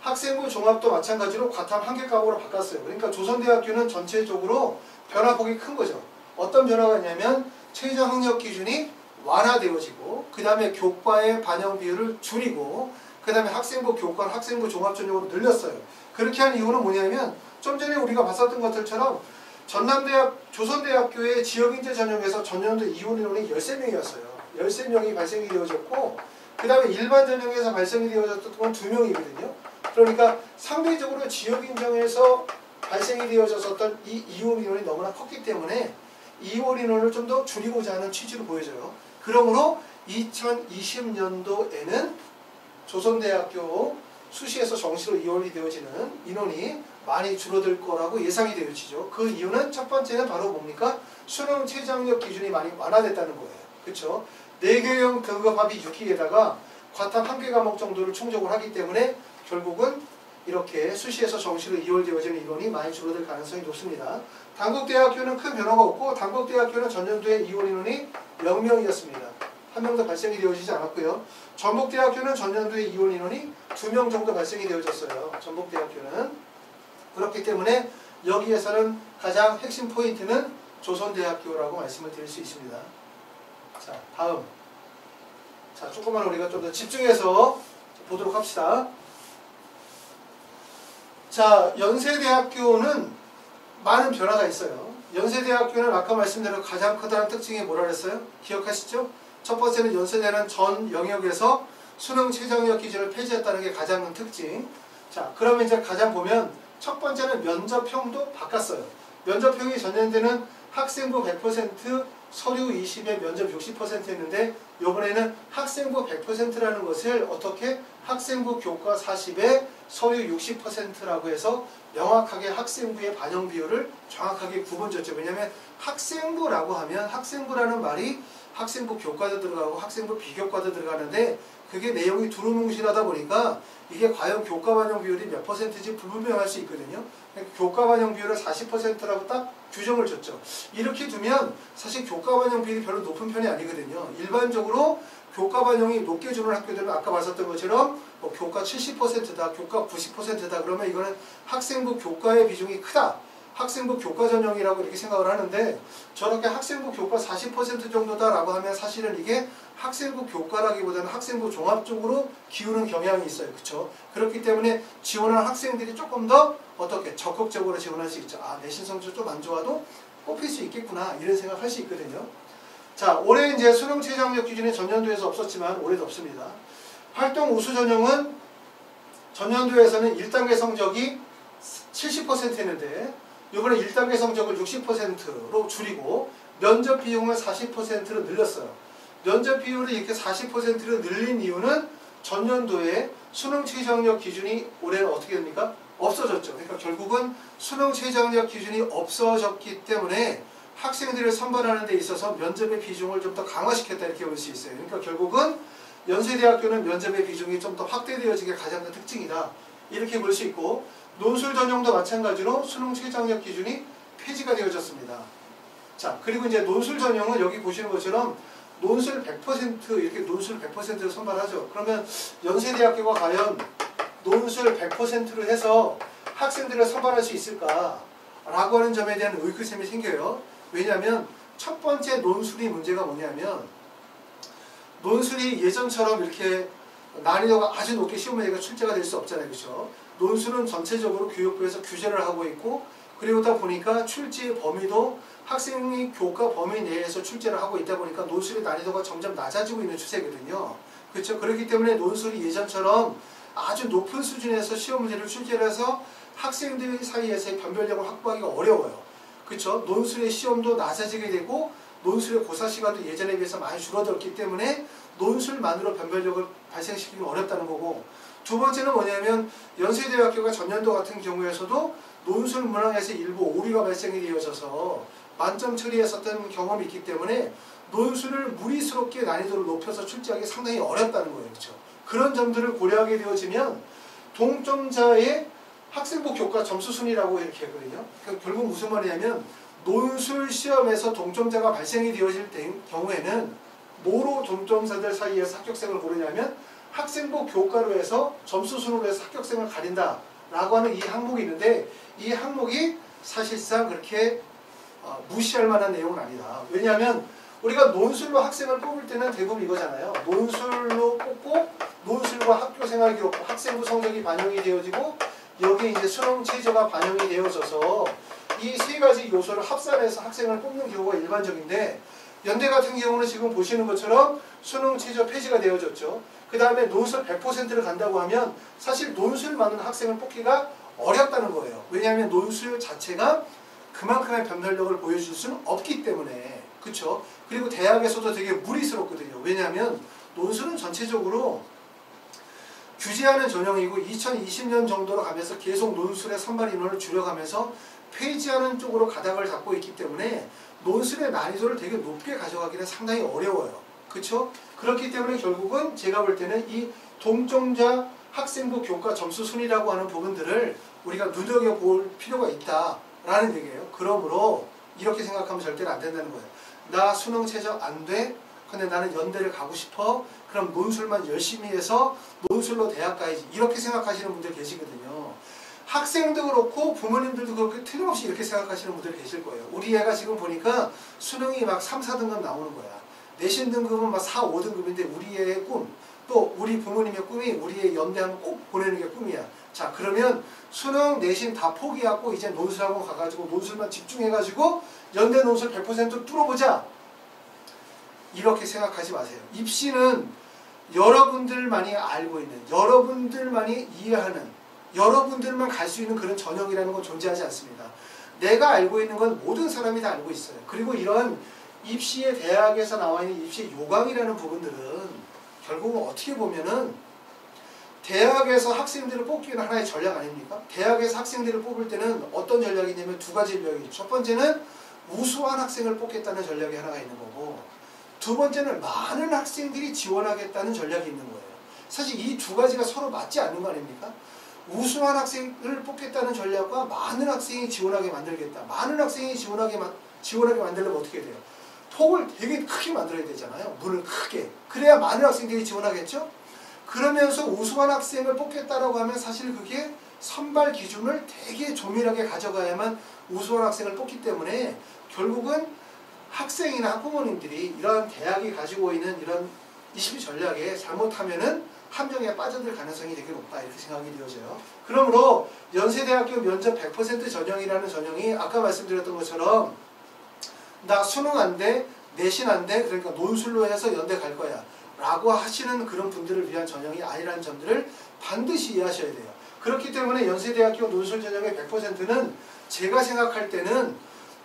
학생부 종합도 마찬가지로 과탐 1개 과목으로 바꿨어요. 그러니까 조선대학교는 전체적으로 변화폭이 큰 거죠. 어떤 변화가 있냐면 최저학력 기준이 완화되어지고 그 다음에 교과의 반영 비율을 줄이고 그 다음에 학생부 교과를 학생부 종합 전형으로 늘렸어요. 그렇게 한 이유는 뭐냐면 좀 전에 우리가 봤었던 것들처럼 전남대학, 조선대학교의 지역인재 전형에서 전년도 이혼 인원이 13명이었어요. 13명이 발생이 되어졌고 그 다음에 일반 전형에서 발생이 되어졌던 건 2명이거든요. 그러니까 상대적으로 지역인정에서 발생이 되어졌었던 이 이혼 인원이 너무나 컸기 때문에 이혼 인원을 좀 더 줄이고자 하는 취지로 보여져요. 그러므로 2020년도에는 조선대학교 수시에서 정시로 이원이 되어지는 인원이 많이 줄어들 거라고 예상이 되어지죠. 그 이유는 첫 번째는 바로 뭡니까? 수능 최저학력 기준이 많이 완화됐다는 거예요. 그렇죠? 4개형 등급 합의 6기에다가 과탐 1개 과목 정도를 충족을 하기 때문에 결국은 이렇게 수시에서 정시로 이월되어지는 인원이 많이 줄어들 가능성이 높습니다. 단국대학교는 큰 변화가 없고 단국대학교는 전년도에 이월 인원이 0명이었습니다. 한 명도 발생이 되어지지 않았고요. 전북대학교는 전년도에 이월 인원이 2명 정도 발생이 되어졌어요. 전북대학교는. 그렇기 때문에 여기에서는 가장 핵심 포인트는 조선대학교라고 말씀을 드릴 수 있습니다. 자, 다음. 자, 조금만 우리가 좀 더 집중해서 보도록 합시다. 자, 연세대학교는 많은 변화가 있어요. 연세대학교는 아까 말씀드린 가장 커다란 특징이 뭐라 그랬어요? 기억하시죠? 첫 번째는 연세대는 전 영역에서 수능 최저학력 기준을 폐지했다는 게 가장 큰 특징. 자, 그러면 이제 가장 보면 첫 번째는 면접형도 바꿨어요. 면접형이 전년대는 학생부 100%, 서류 20에 면접 60%였는데 이번에는 학생부 100%라는 것을 어떻게 학생부 교과 40에 서류 60%라고 해서 명확하게 학생부의 반영 비율을 정확하게 구분졌죠. 왜냐하면 학생부라고 하면 학생부라는 말이 학생부 교과도 들어가고 학생부 비교과도 들어가는데 그게 내용이 두루뭉실하다 보니까 이게 과연 교과 반영 비율이 몇 %인지 불분명할 수 있거든요. 교과 반영 비율을 40%라고 딱 규정을 줬죠. 이렇게 두면 사실 교과 반영 비율이 별로 높은 편이 아니거든요. 일반적으로 교과 반영이 높게 주는 학교들은 아까 봤었던 것처럼 뭐 교과 70%다, 교과 90%다 그러면 이거는 학생부 교과의 비중이 크다. 학생부 교과 전형이라고 이렇게 생각을 하는데 저렇게 학생부 교과 40% 정도다라고 하면 사실은 이게 학생부 교과라기보다는 학생부 종합 쪽으로 기우는 경향이 있어요. 그렇죠? 그렇기 때문에 지원하는 학생들이 조금 더 어떻게 적극적으로 지원할 수 있죠. 아, 내신 성적 좀 안 좋아도 뽑힐 수 있겠구나 이런 생각할 수 있거든요. 자, 올해 이제 수능 최저학력 기준이 전년도에서 없었지만 올해도 없습니다. 활동 우수 전형은 전년도에서는 1단계 성적이 70%였는데 이번에 1단계 성적을 60%로 줄이고 면접 비용을 40%로 늘렸어요. 면접 비율을 이렇게 40%로 늘린 이유는 전년도에 수능 최저학력 기준이 올해는 어떻게 됩니까? 없어졌죠. 그러니까 결국은 수능 최저학력 기준이 없어졌기 때문에 학생들을 선발하는 데 있어서 면접의 비중을 좀 더 강화시켰다 이렇게 볼 수 있어요. 그러니까 결국은 연세대학교는 면접의 비중이 좀 더 확대되어진 게 가장 큰 특징이다. 이렇게 볼 수 있고 논술 전형도 마찬가지로 수능 최저학력 기준이 폐지가 되어졌습니다. 자, 그리고 이제 논술 전형은 여기 보시는 것처럼 논술 100% 이렇게 논술 100%를 선발하죠. 그러면 연세대학교가 과연 논술 100%를 해서 학생들을 선발할 수 있을까? 라고 하는 점에 대한 의구심이 생겨요. 왜냐하면 첫 번째 논술이 문제가 뭐냐면 논술이 예전처럼 이렇게 난이도가 아주 높게 시험 문제가 출제가 될 수 없잖아요. 그렇죠? 논술은 전체적으로 교육부에서 규제를 하고 있고 그러다 보니까 출제의 범위도 학생이 교과 범위 내에서 출제를 하고 있다 보니까 논술의 난이도가 점점 낮아지고 있는 추세거든요. 그렇죠? 그렇기 때문에 논술이 예전처럼 아주 높은 수준에서 시험 문제를 출제를 해서 학생들 사이에서의 변별력을 확보하기가 어려워요. 그렇죠? 논술의 시험도 낮아지게 되고 논술의 고사 시간도 예전에 비해서 많이 줄어들었기 때문에 논술만으로 변별력을 발생시키기 어렵다는 거고 두 번째는 뭐냐면 연세대학교가 전년도 같은 경우에서도 논술 문항에서 일부 오류가 발생이 되어져서 만점 처리했었던 경험이 있기 때문에 논술을 무리스럽게 난이도를 높여서 출제하기 상당히 어렵다는 거예요. 그렇죠? 그런 점들을 고려하게 되어지면 동점자의 학생부 교과 점수 순위라고 이렇게 하거든요. 그러니까 결국 무슨 말이냐면 논술 시험에서 동점자가 발생이 되어질 경우에는 뭐로 동점자들 사이에서 합격생을 고르냐면 학생부 교과로 해서 점수 순으로 해서 합격생을 가린다 라고 하는 이 항목이 있는데 이 항목이 사실상 그렇게 무시할 만한 내용은 아니다. 왜냐하면 우리가 논술로 학생을 뽑을 때는 대부분 이거잖아요. 논술로 뽑고 논술과 학교생활 기록, 학생부 성적이 반영이 되어지고 여기에 이제 수능 최저가 반영이 되어져서 이 세 가지 요소를 합산해서 학생을 뽑는 경우가 일반적인데 연대 같은 경우는 지금 보시는 것처럼 수능 최저 폐지가 되어졌죠. 그 다음에 논술 100%를 간다고 하면 사실 논술만은 학생을 뽑기가 어렵다는 거예요. 왜냐하면 논술 자체가 그만큼의 변별력을 보여줄 수는 없기 때문에. 그렇죠? 그리고 대학에서도 되게 무리스럽거든요. 왜냐하면 논술은 전체적으로 규제하는 전형이고 2020년 정도로 가면서 계속 논술의 선발 인원을 줄여가면서 폐지하는 쪽으로 가닥을 잡고 있기 때문에 논술의 난이도를 되게 높게 가져가기는 상당히 어려워요. 그렇죠? 그렇기 때문에 결국은 제가 볼 때는 이 동점자 학생부 교과 점수 순위라고 하는 부분들을 우리가 눈여겨볼 필요가 있다라는 얘기예요. 그러므로 이렇게 생각하면 절대로 안 된다는 거예요. 나 수능 최저 안 돼? 근데 나는 연대를 가고 싶어? 그럼 논술만 열심히 해서 논술로 대학 가야지. 이렇게 생각하시는 분들 계시거든요. 학생도 그렇고 부모님들도 그렇게 틀림없이 이렇게 생각하시는 분들이 계실 거예요. 우리 애가 지금 보니까 수능이 막 3, 4등급 나오는 거야. 내신 등급은 막 4, 5등급인데 우리 애의 꿈, 또 우리 부모님의 꿈이 우리 애 연대하면 꼭 보내는 게 꿈이야. 자, 그러면 수능, 내신 다 포기하고 이제 논술학원 가가지고 논술만 집중해가지고 연대 논술 100% 뚫어보자. 이렇게 생각하지 마세요. 입시는 여러분들만이 알고 있는, 여러분들만이 이해하는, 여러분들만 갈 수 있는 그런 전형이라는 건 존재하지 않습니다. 내가 알고 있는 건 모든 사람이 다 알고 있어요. 그리고 이런 입시의 대학에서 나와 있는 입시 요강이라는 부분들은 결국은 어떻게 보면은 대학에서 학생들을 뽑기는 하나의 전략 아닙니까? 대학에서 학생들을 뽑을 때는 어떤 전략이 있냐면 두 가지 전략이 있죠. 첫 번째는 우수한 학생을 뽑겠다는 전략이 하나가 있는 거고 두 번째는 많은 학생들이 지원하겠다는 전략이 있는 거예요. 사실 이 두 가지가 서로 맞지 않는 거 아닙니까? 우수한 학생을 뽑겠다는 전략과 많은 학생이 지원하게 만들겠다. 많은 학생이 지원하게 만들려면 어떻게 돼요? 폭을 되게 크게 만들어야 되잖아요. 문을 크게. 그래야 많은 학생들이 지원하겠죠? 그러면서 우수한 학생을 뽑겠다라고 하면 사실 그게 선발 기준을 되게 조밀하게 가져가야만 우수한 학생을 뽑기 때문에 결국은 학생이나 학부모님들이 이런 대학이 가지고 있는 이런 입시 전략에 잘못하면은 함정에 빠져들 가능성이 되게 높다 이렇게 생각이 되어져요. 그러므로 연세대학교 면접 100% 전형이라는 전형이 아까 말씀드렸던 것처럼 나 수능 안 돼, 내신 안 돼, 그러니까 논술로 해서 연대 갈 거야 라고 하시는 그런 분들을 위한 전형이 아니라는 점들을 반드시 이해하셔야 돼요. 그렇기 때문에 연세대학교 논술 전형의 100%는 제가 생각할 때는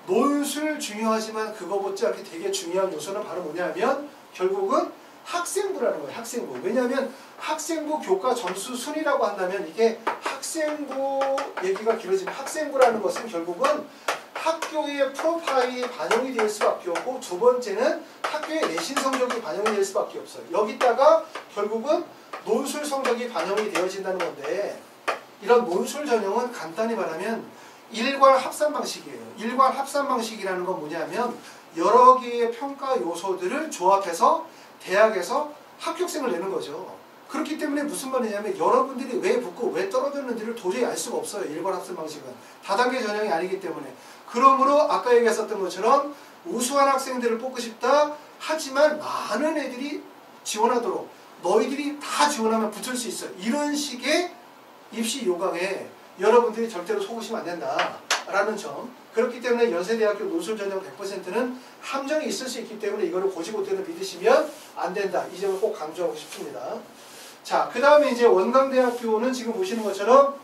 논술 중요하지만 그거보다 이렇게 되게 중요한 요소는 바로 뭐냐면 결국은 학생부라는 거예요. 학생부. 왜냐하면 학생부 교과 점수 순위라고 한다면 이게 학생부 얘기가 길어지면 학생부라는 것은 결국은 학교의 프로파일이 반영이 될 수밖에 없고 두 번째는 학교의 내신 성적이 반영이 될 수밖에 없어요. 여기다가 결국은 논술 성적이 반영이 되어진다는 건데 이런 논술 전형은 간단히 말하면 일괄 합산 방식이에요. 일괄 합산 방식이라는 건 뭐냐면 여러 개의 평가 요소들을 조합해서 대학에서 합격생을 내는 거죠. 그렇기 때문에 무슨 말이냐면 여러분들이 왜 붙고 왜 떨어졌는지를 도저히 알 수가 없어요. 일괄 합산 방식은. 다단계 전형이 아니기 때문에. 그러므로 아까 얘기했었던 것처럼 우수한 학생들을 뽑고 싶다. 하지만 많은 애들이 지원하도록 너희들이 다 지원하면 붙을 수 있어. 이런 식의 입시 요강에 여러분들이 절대로 속으시면 안 된다. 라는 점. 그렇기 때문에 연세대학교 논술 전형 100%는 함정이 있을 수 있기 때문에 이거를 고지고대로 믿으시면 안 된다. 이 점을 꼭 강조하고 싶습니다. 자, 그 다음에 이제 원광대학교는 지금 보시는 것처럼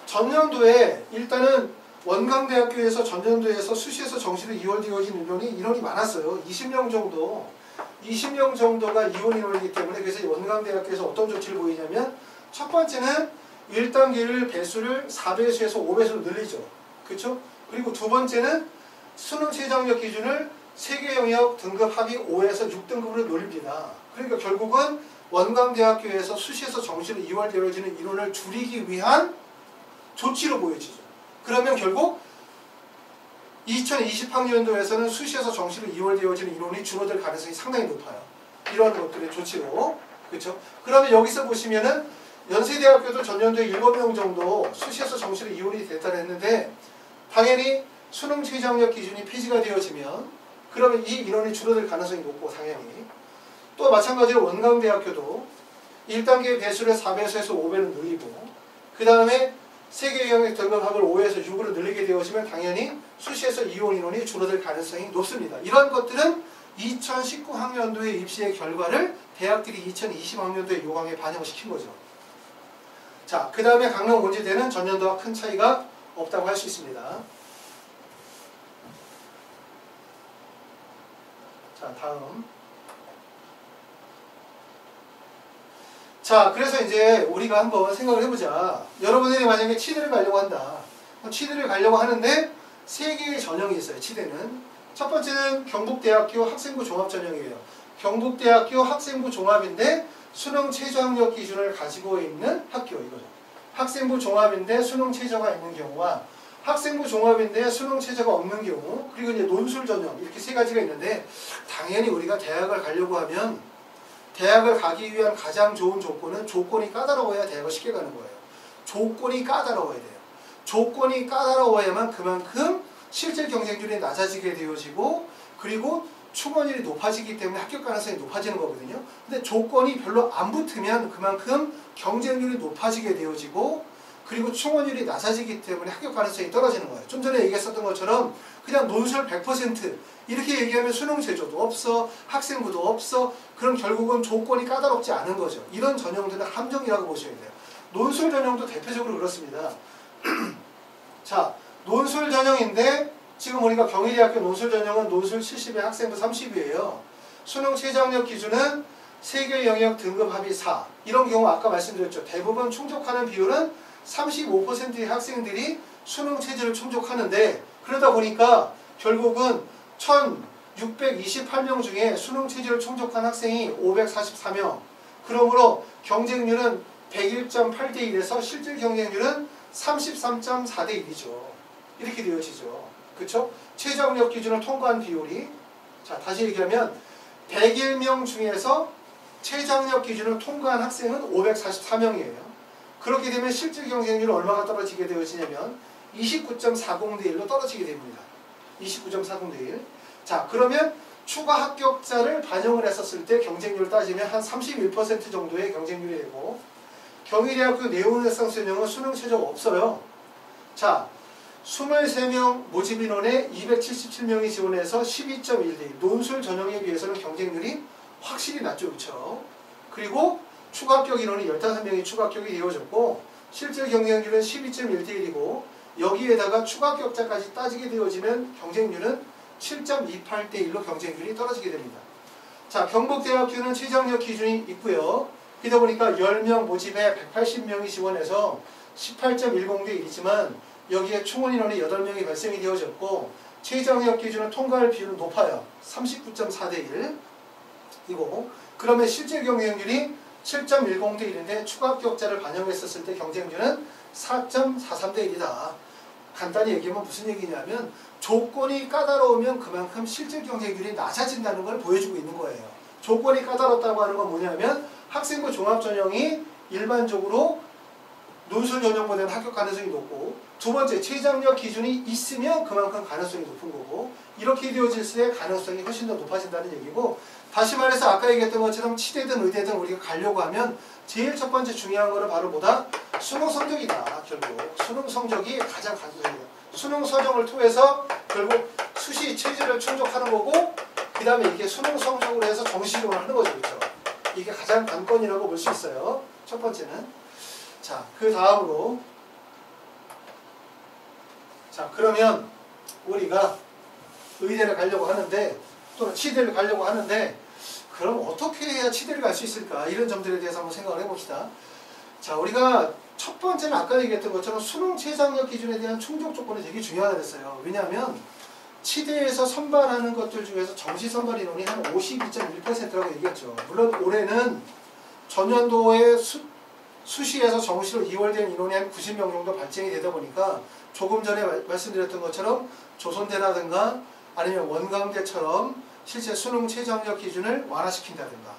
전년도에 일단은 원광대학교에서 전년도에서 수시에서 정시로 이월되어진 인원이 많았어요. 20명 정도. 20명 정도가 이원 인원이기 때문에 그래서 원광대학교에서 어떤 조치를 보이냐면 첫 번째는 1단계를 배수를 4배수에서 5배수로 늘리죠. 그렇죠? 그리고 두 번째는 수능 최저학력 기준을 세계 영역 등급 합의 5에서 6등급으로 늘립니다. 그러니까 결국은 원광대학교에서 수시에서 정시로 이월되어지는 인원을 줄이기 위한 조치로 보여지죠. 그러면 결국 2020학년도에서는 수시에서 정시로 이월되어지는 인원이 줄어들 가능성이 상당히 높아요. 이런 것들의 조치로. 그렇죠? 그러면 여기서 보시면은 연세대학교도 전년도에 7명 정도 수시에서 정시로 이월이 됐다고 했는데 당연히 수능 최저학력 기준이 폐지가 되어지면 그러면 이 인원이 줄어들 가능성이 높고 당연히 또 마찬가지로 원광대학교도 1단계 배수를 4배수에서 5배로 늘리고 그 다음에 세계 영역 등급합을 5에서 6으로 늘리게 되어지면 당연히 수시에서 이원 인원이 줄어들 가능성이 높습니다. 이런 것들은 2019학년도의 입시의 결과를 대학들이 2020학년도의 요강에 반영을 시킨 거죠. 자, 그 다음에 강릉 원지대는 전년도와 큰 차이가 없다고 할 수 있습니다. 자, 다음. 자, 그래서 이제 우리가 한번 생각을 해보자. 여러분들이 만약에 치대를 가려고 한다. 치대를 가려고 하는데 세 개의 전형이 있어요. 치대는. 첫 번째는 경북대학교 학생부 종합전형이에요. 경북대학교 학생부 종합인데 수능 최저학력 기준을 가지고 있는 학교 이거죠. 학생부 종합인데 수능 최저가 있는 경우와 학생부 종합인데 수능 최저가 없는 경우 그리고 이제 논술 전형 이렇게 세 가지가 있는데 당연히 우리가 대학을 가려고 하면 대학을 가기 위한 가장 좋은 조건은 조건이 까다로워야 대학을 쉽게 가는 거예요. 조건이 까다로워야 돼요. 조건이 까다로워야만 그만큼 실질 경쟁률이 낮아지게 되어지고 그리고 충원율이 높아지기 때문에 합격 가능성이 높아지는 거거든요. 근데 조건이 별로 안 붙으면 그만큼 경쟁률이 높아지게 되어지고 그리고 충원율이 낮아지기 때문에 합격 가능성이 떨어지는 거예요. 좀 전에 얘기했었던 것처럼 그냥 논술 100% 이렇게 얘기하면 수능 제조도 없어, 학생부도 없어. 그럼 결국은 조건이 까다롭지 않은 거죠. 이런 전형들은 함정이라고 보셔야 돼요. 논술 전형도 대표적으로 그렇습니다. 자, 논술 전형인데 지금 우리가 경희대학교 논술 전형은 논술 70에 학생부 30이에요. 수능 최저학력 기준은 세계 영역 등급 합의 4. 이런 경우 아까 말씀드렸죠. 대부분 충족하는 비율은 35%의 학생들이 수능 최저를 충족하는데 그러다 보니까 결국은 1628명 중에 수능 최저를 충족한 학생이 544명. 그러므로 경쟁률은 101.8대 1에서 실질 경쟁률은 33.4대 1이죠. 이렇게 되어지죠. 그렇죠? 최저학력 기준을 통과한 비율이 자 다시 얘기하면 101명 중에서 최저학력 기준을 통과한 학생은 544명이에요. 그렇게 되면 실질 경쟁률은 얼마가 떨어지게 되어지냐면 29.40대 1로 떨어지게 됩니다. 29.40대 1. 자 그러면 추가 합격자를 반영을 했었을 때 경쟁률을 따지면 한 31% 정도의 경쟁률이 되고 경희대학교 네오레상스 전형은 수능 최저가 없어요. 자 23명 모집 인원에 277명이 지원해서 12.1대 1. 논술 전형에 비해서는 경쟁률이 확실히 낮죠. 그렇죠? 그리고 추가 합격 인원이 15명이 추가 합격이 되어졌고 실질 경쟁률은 12.1대 1이고 여기에다가 추가 합격자까지 따지게 되어지면 경쟁률은 7.28대 1로 경쟁률이 떨어지게 됩니다. 자, 경북대학교는 최저학력 기준이 있고요. 그러다 보니까 10명 모집에 180명이 지원해서 18.10대 1이지만 여기에 충원 인원이 8명이 발생이 되어졌고 최저학력 기준을 통과할 비율은 높아요. 39.4대 1이고 그러면 실질 경쟁률이 7.10 대 1인데 추가 합격자를 반영했었을 때 경쟁률은 4.43 대 1이다. 간단히 얘기하면 무슨 얘기냐면 조건이 까다로우면 그만큼 실질 경쟁률이 낮아진다는 걸 보여주고 있는 거예요. 조건이 까다롭다고 하는 건 뭐냐면 학생부 종합전형이 일반적으로 논술 전형보다는 합격 가능성이 높고, 두 번째 최장력 기준이 있으면 그만큼 가능성이 높은 거고, 이렇게 되어질 때 가능성이 훨씬 더 높아진다는 얘기고, 다시 말해서 아까 얘기했던 것처럼 치대든 의대든 우리가 가려고 하면 제일 첫 번째 중요한 거는 바로 뭐다? 수능 성적이다. 결국 수능 성적이 가장 간소해요. 수능 서정을 통해서 결국 수시 체제를 충족하는 거고, 그 다음에 이게 수능 성적으로 해서 정시적으로 하는 거죠. 그렇죠? 이게 가장 관건이라고 볼 수 있어요. 첫 번째는. 자, 그 다음으로, 자, 그러면 우리가 의대를 가려고 하는데, 또는 치대를 가려고 하는데, 그럼 어떻게 해야 치대를 갈 수 있을까? 이런 점들에 대해서 한번 생각을 해봅시다. 자, 우리가 첫 번째는 아까 얘기했던 것처럼 수능 최장력 기준에 대한 충족 조건이 되게 중요하다 그랬어요. 왜냐하면 치대에서 선발하는 것들 중에서 정시 선발 인원이 한 52.1%라고 얘기했죠. 물론 올해는 전년도에 수시에서 정시로 2월된 인원이 한 90명 정도 발생이 되다 보니까 조금 전에 말씀드렸던 것처럼 조선대라든가 아니면 원광대처럼 실제 수능 최장력 기준을 완화시킨다든가,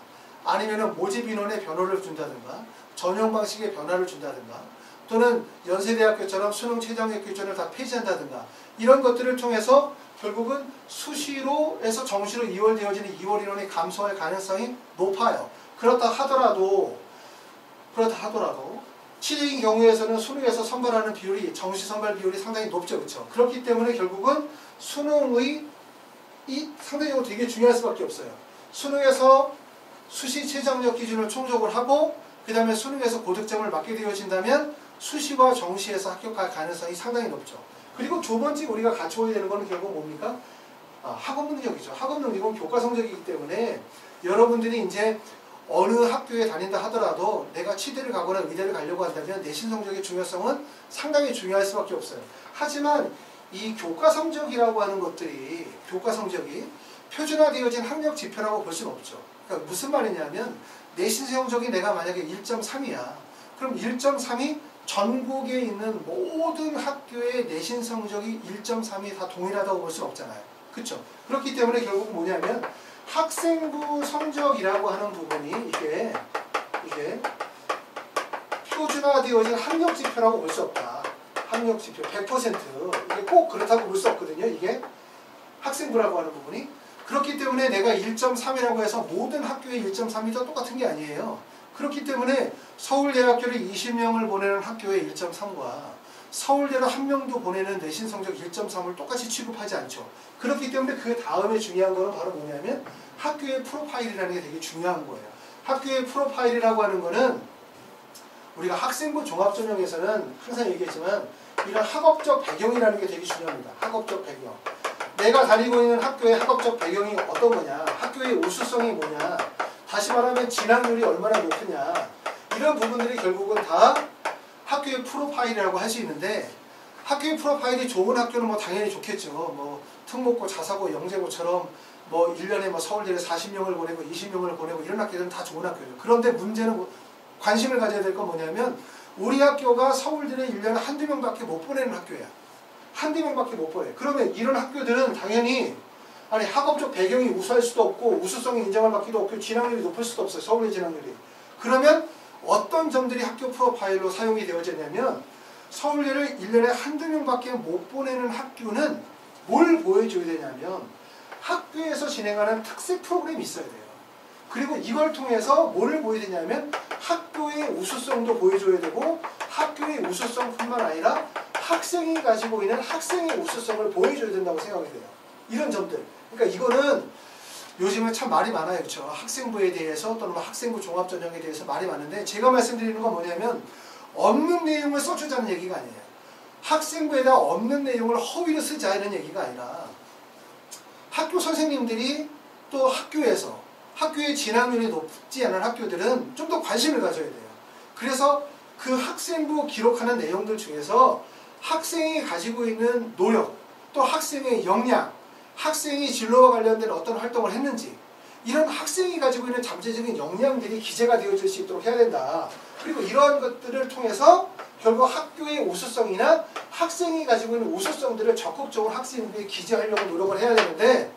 아니면 모집 인원의 변호를 준다든가, 전형 방식의 변화를 준다든가, 또는 연세대학교처럼 수능 최장력 기준을 다 폐지한다든가, 이런 것들을 통해서 결국은 수시로 해서 정시로 2월 되어지는 2월 인원이 감소할 가능성이 높아요. 그렇다 하더라도 치대인 경우에서는 수능에서 선발하는 비율이, 정시 선발 비율이 상당히 높죠. 그렇죠? 그렇기 때문에 결국은 수능의 상대적으로 되게 중요할 수밖에 없어요. 수능에서 수시 최장력 기준을 충족을 하고, 그 다음에 수능에서 고득점을 맞게 되어진다면 수시와 정시에서 합격할 가능성이 상당히 높죠. 그리고 두 번째 우리가 갖춰야 되는 거는 결국 뭡니까? 학업 능력이죠. 학업 능력은 교과 성적이기 때문에 여러분들이 이제 어느 학교에 다닌다 하더라도 내가 치대를 가거나 의대를 가려고 한다면 내신 성적의 중요성은 상당히 중요할 수밖에 없어요. 하지만 이 교과 성적이라고 하는 것들이, 교과 성적이 표준화되어진 학력 지표라고 볼 수는 없죠. 그러니까 무슨 말이냐면 내신 성적이 내가 만약에 1.3이야. 그럼 1.3이 전국에 있는 모든 학교의 내신 성적이 1.3이 다 동일하다고 볼 수는 없잖아요. 그렇죠? 그렇기 때문에 결국 뭐냐면 학생부 성적이라고 하는 부분이 이게 표준화되어진 학력 지표라고 볼 수 없다. 학력 지표 100% 이게 꼭 그렇다고 볼 수 없거든요. 이게 학생부라고 하는 부분이. 그렇기 때문에 내가 1.3이라고 해서 모든 학교의 1.3이 다 똑같은 게 아니에요. 그렇기 때문에 서울대학교를 20명을 보내는 학교의 1.3과 서울대로 한 명도 보내는 내신 성적 1.3을 똑같이 취급하지 않죠. 그렇기 때문에 그 다음에 중요한 거는 바로 뭐냐면 학교의 프로파일이라는 게 되게 중요한 거예요. 학교의 프로파일이라고 하는 거는 우리가 학생부 종합전형에서는 항상 얘기했지만 이런 학업적 배경이라는 게 되게 중요합니다. 학업적 배경. 내가 다니고 있는 학교의 학업적 배경이 어떤 거냐, 학교의 우수성이 뭐냐, 다시 말하면 진학률이 얼마나 높으냐, 이런 부분들이 결국은 다 학교의 프로파일이라고 할 수 있는데, 학교의 프로파일이 좋은 학교는 뭐 당연히 좋겠죠. 뭐 특목고, 자사고, 영재고처럼 뭐 1년에 뭐 서울대에 40명을 보내고 20명을 보내고 이런 학교들은 다 좋은 학교죠. 그런데 문제는 관심을 가져야 될 건 뭐냐면 우리 학교가 서울대에 1년에 한두 명밖에 못 보내는 학교야. 한두 명밖에 못 보내. 그러면 이런 학교들은 당연히 학업적 배경이 우수할 수도 없고 우수성이 인정을 받기도 없고 진학률이 높을 수도 없어요. 서울대 진학률이. 그러면 어떤 점들이 학교 프로파일로 사용이 되어졌냐면 서울대를 1년에 한두 명밖에 못 보내는 학교는 뭘 보여줘야 되냐면 학교에서 진행하는 특색 프로그램이 있어야 돼요. 그리고 이걸 통해서 뭐를 보여야 되냐면 학교의 우수성도 보여줘야 되고 학교의 우수성뿐만 아니라 학생이 가지고 있는 학생의 우수성을 보여줘야 된다고 생각이 돼요. 이런 점들. 그러니까 이거는 요즘에 참 말이 많아요. 그렇죠? 학생부에 대해서 또는 학생부 종합전형에 대해서 말이 많은데 제가 말씀드리는 건 뭐냐면 없는 내용을 써주자는 얘기가 아니에요. 학생부에다 없는 내용을 허위로 쓰자 이런 얘기가 아니라 학교 선생님들이 또 학교에서 학교의 진학률이 높지 않은 학교들은 좀 더 관심을 가져야 돼요. 그래서 그 학생부 기록하는 내용들 중에서 학생이 가지고 있는 노력, 또 학생의 역량, 학생이 진로와 관련된 어떤 활동을 했는지, 이런 학생이 가지고 있는 잠재적인 역량들이 기재가 되어질 수 있도록 해야 된다. 그리고 이러한 것들을 통해서 결국 학교의 우수성이나 학생이 가지고 있는 우수성들을 적극적으로 학생부에 기재하려고 노력을 해야 되는데,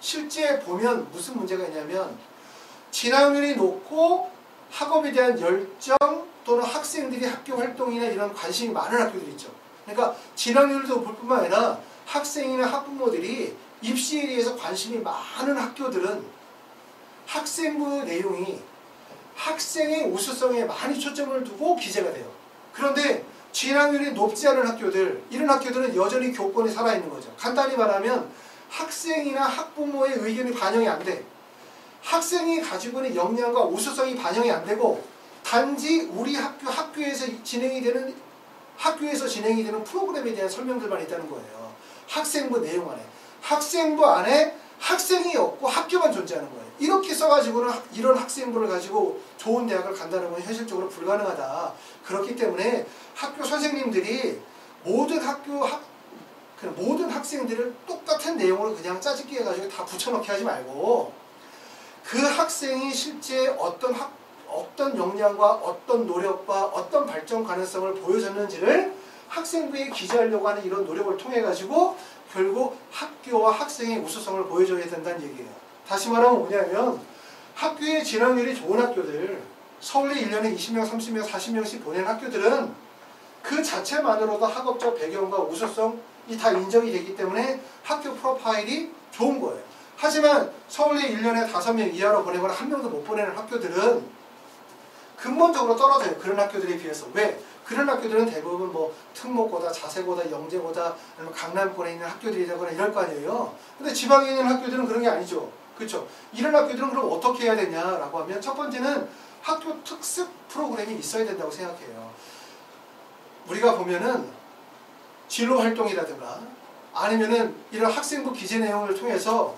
실제 보면 무슨 문제가 있냐면 진학률이 높고 학업에 대한 열정 또는 학생들이 학교 활동이나 이런 관심이 많은 학교들이 있죠. 그러니까 진학률도 높을 뿐만 아니라 학생이나 학부모들이 입시에 대해서 관심이 많은 학교들은 학생부 내용이 학생의 우수성에 많이 초점을 두고 기재가 돼요. 그런데 진학률이 높지 않은 학교들, 이런 학교들은 여전히 교권이 살아있는 거죠. 간단히 말하면 학생이나 학부모의 의견이 반영이 안 돼. 학생이 가지고 있는 역량과 우수성이 반영이 안 되고 단지 우리 학교에서 진행이 되는 프로그램에 대한 설명들만 있다는 거예요. 학생부 내용 안에. 학생부 안에 학생이 없고 학교만 존재하는 거예요. 이렇게 써가지고는 이런 학생부를 가지고 좋은 대학을 간다는 건 현실적으로 불가능하다. 그렇기 때문에 학교 선생님들이 모든 학생들을 똑같은 내용으로 그냥 짜집기 해가지고 다 붙여넣기 하지 말고 그 학생이 실제 어떤 역량과 어떤 노력과 어떤 발전 가능성을 보여줬는지를 학생부에 기재하려고 하는 이런 노력을 통해 가지고 결국 학교와 학생의 우수성을 보여줘야 된다는 얘기예요. 다시 말하면 뭐냐면 학교의 진학률이 좋은 학교들, 서울에 1년에 20명, 30명, 40명씩 보낸 학교들은 그 자체만으로도 학업적 배경과 우수성이 다 인정이 되기 때문에 학교 프로파일이 좋은 거예요. 하지만 서울에 1년에 5명 이하로 보내거나 1명도 못 보내는 학교들은 근본적으로 떨어져요. 그런 학교들에 비해서. 왜? 그런 학교들은 대부분 뭐 특목고다, 자세고다, 영재고다, 아니면 강남권에 있는 학교들이라거나 이럴 거 아니에요. 근데 지방에 있는 학교들은 그런 게 아니죠. 그렇죠? 이런 학교들은 그럼 어떻게 해야 되냐라고 하면 첫 번째는 학교 특색 프로그램이 있어야 된다고 생각해요. 우리가 보면은 진로 활동이라든가 아니면은 이런 학생부 기재 내용을 통해서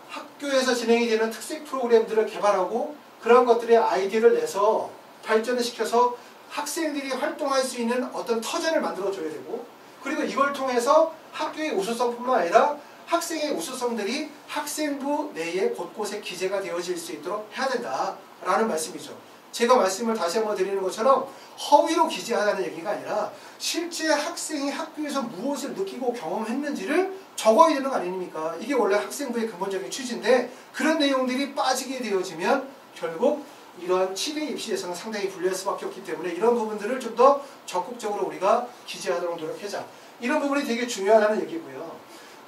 학교에서 진행이 되는 특색 프로그램들을 개발하고 그런 것들의 아이디어를 내서 발전을 시켜서 학생들이 활동할 수 있는 어떤 터전을 만들어줘야 되고, 그리고 이걸 통해서 학교의 우수성뿐만 아니라 학생의 우수성들이 학생부 내에 곳곳에 기재가 되어질 수 있도록 해야 된다라는 말씀이죠. 제가 말씀을 다시 한번 드리는 것처럼 허위로 기재하라는 얘기가 아니라 실제 학생이 학교에서 무엇을 느끼고 경험했는지를 적어야 되는 거 아닙니까? 이게 원래 학생부의 근본적인 취지인데 그런 내용들이 빠지게 되어지면 결국 이러한 7회 입시에서는 상당히 불리할 수밖에 없기 때문에 이런 부분들을 좀 더 적극적으로 우리가 기재하도록 노력하자. 이런 부분이 되게 중요하다는 얘기고요.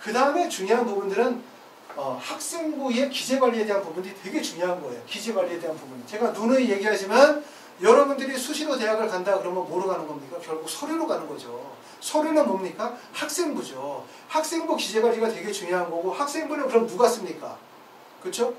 그 다음에 중요한 부분들은 학생부의 기재관리에 대한 부분이 되게 중요한 거예요. 기재관리에 대한 부분. 제가 누누이 얘기하지만 여러분들이 수시로 대학을 간다 그러면 뭐로 가는 겁니까? 결국 서류로 가는 거죠. 서류는 뭡니까? 학생부죠. 학생부 기재관리가 되게 중요한 거고 학생부는 그럼 누가 씁니까? 그렇죠?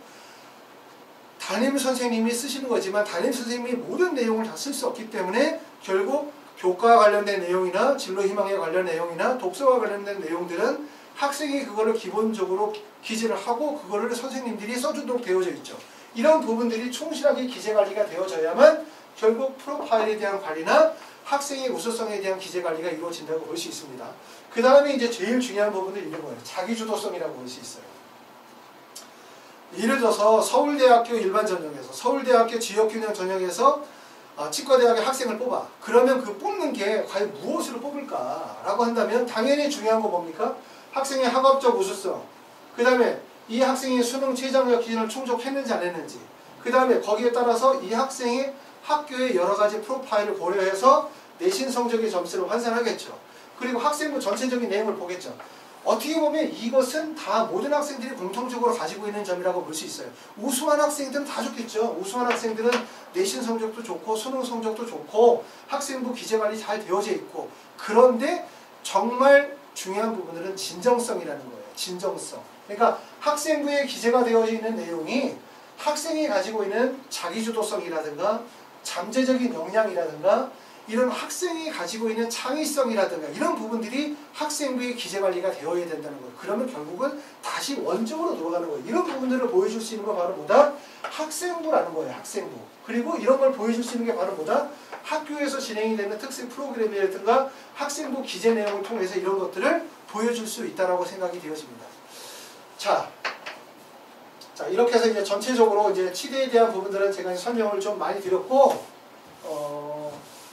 담임 선생님이 쓰시는 거지만 담임 선생님이 모든 내용을 다 쓸 수 없기 때문에 결국 교과와 관련된 내용이나 진로 희망에 관련 내용이나 독서와 관련된 내용들은 학생이 그거를 기본적으로 기재를 하고 그거를 선생님들이 써주도록 되어져 있죠. 이런 부분들이 충실하게 기재관리가 되어져야만 결국 프로파일에 대한 관리나 학생의 우수성에 대한 기재관리가 이루어진다고 볼 수 있습니다. 그 다음에 이제 제일 중요한 부분들이 있는 거예요. 자기주도성이라고 볼 수 있어요. 예를 들어서 서울대학교 일반 전형에서 서울대학교 지역균형 전형에서 치과대학의 학생을 뽑아. 그러면 그 뽑는 게 과연 무엇으로 뽑을까라고 한다면 당연히 중요한 거 뭡니까? 학생의 학업적 우수성, 그 다음에 이 학생이 수능 최저학력 기준을 충족했는지 안 했는지, 그 다음에 거기에 따라서 이 학생이 학교의 여러 가지 프로파일을 고려해서 내신 성적의 점수를 환산하겠죠. 그리고 학생부 전체적인 내용을 보겠죠. 어떻게 보면 이것은 다 모든 학생들이 공통적으로 가지고 있는 점이라고 볼 수 있어요. 우수한 학생들은 다 좋겠죠. 우수한 학생들은 내신 성적도 좋고 수능 성적도 좋고 학생부 기재관리 잘 되어져 있고, 그런데 정말 중요한 부분들은 진정성이라는 거예요. 진정성. 그러니까 학생부에 기재가 되어 있는 내용이 학생이 가지고 있는 자기주도성이라든가 잠재적인 역량이라든가 이런 학생이 가지고 있는 창의성이라든가 이런 부분들이 학생부의 기재관리가 되어야 된다는 거예요. 그러면 결국은 다시 원점으로 돌아가는 거예요. 이런 부분들을 보여줄 수 있는 거 바로 뭐다? 학생부라는 거예요. 학생부. 그리고 이런 걸 보여줄 수 있는 게 바로 뭐다? 학교에서 진행이 되는 특색 프로그램이라든가 학생부 기재 내용을 통해서 이런 것들을 보여줄 수 있다고 생각이 되어집니다. 자, 자, 이렇게 해서 이제 전체적으로 이제 치대에 대한 부분들은 제가 이제 설명을 좀 많이 드렸고,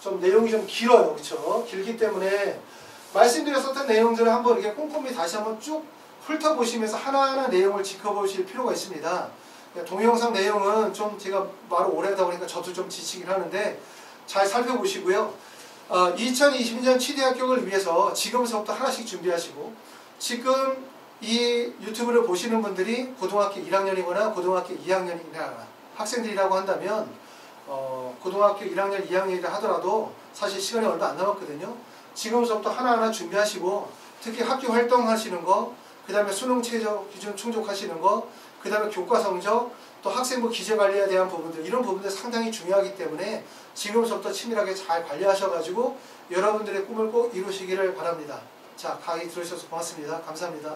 좀 내용이 좀 길어요. 그쵸? 길기 때문에 말씀드렸었던 내용들을 한번 이렇게 꼼꼼히 다시 한번 쭉 훑어보시면서 하나하나 내용을 지켜보실 필요가 있습니다. 동영상 내용은 좀 제가 말을 오래 하다 보니까 저도 좀 지치긴 하는데 잘 살펴보시고요. 2022년 치대 합격을 위해서 지금서부터 하나씩 준비하시고, 지금 이 유튜브를 보시는 분들이 고등학교 1학년이거나 고등학교 2학년이나 학생들이라고 한다면 고등학교 1학년, 2학년이라 하더라도 사실 시간이 얼마 안 남았거든요. 지금서부터 하나하나 준비하시고, 특히 학교 활동하시는 거, 그 다음에 수능 최저 기준 충족하시는 거, 그 다음에 교과 성적, 또 학생부 기재관리에 대한 부분들, 이런 부분들 상당히 중요하기 때문에 지금서부터 치밀하게 잘 관리하셔가지고 여러분들의 꿈을 꼭 이루시기를 바랍니다. 자, 강의 들으셔서 고맙습니다. 감사합니다.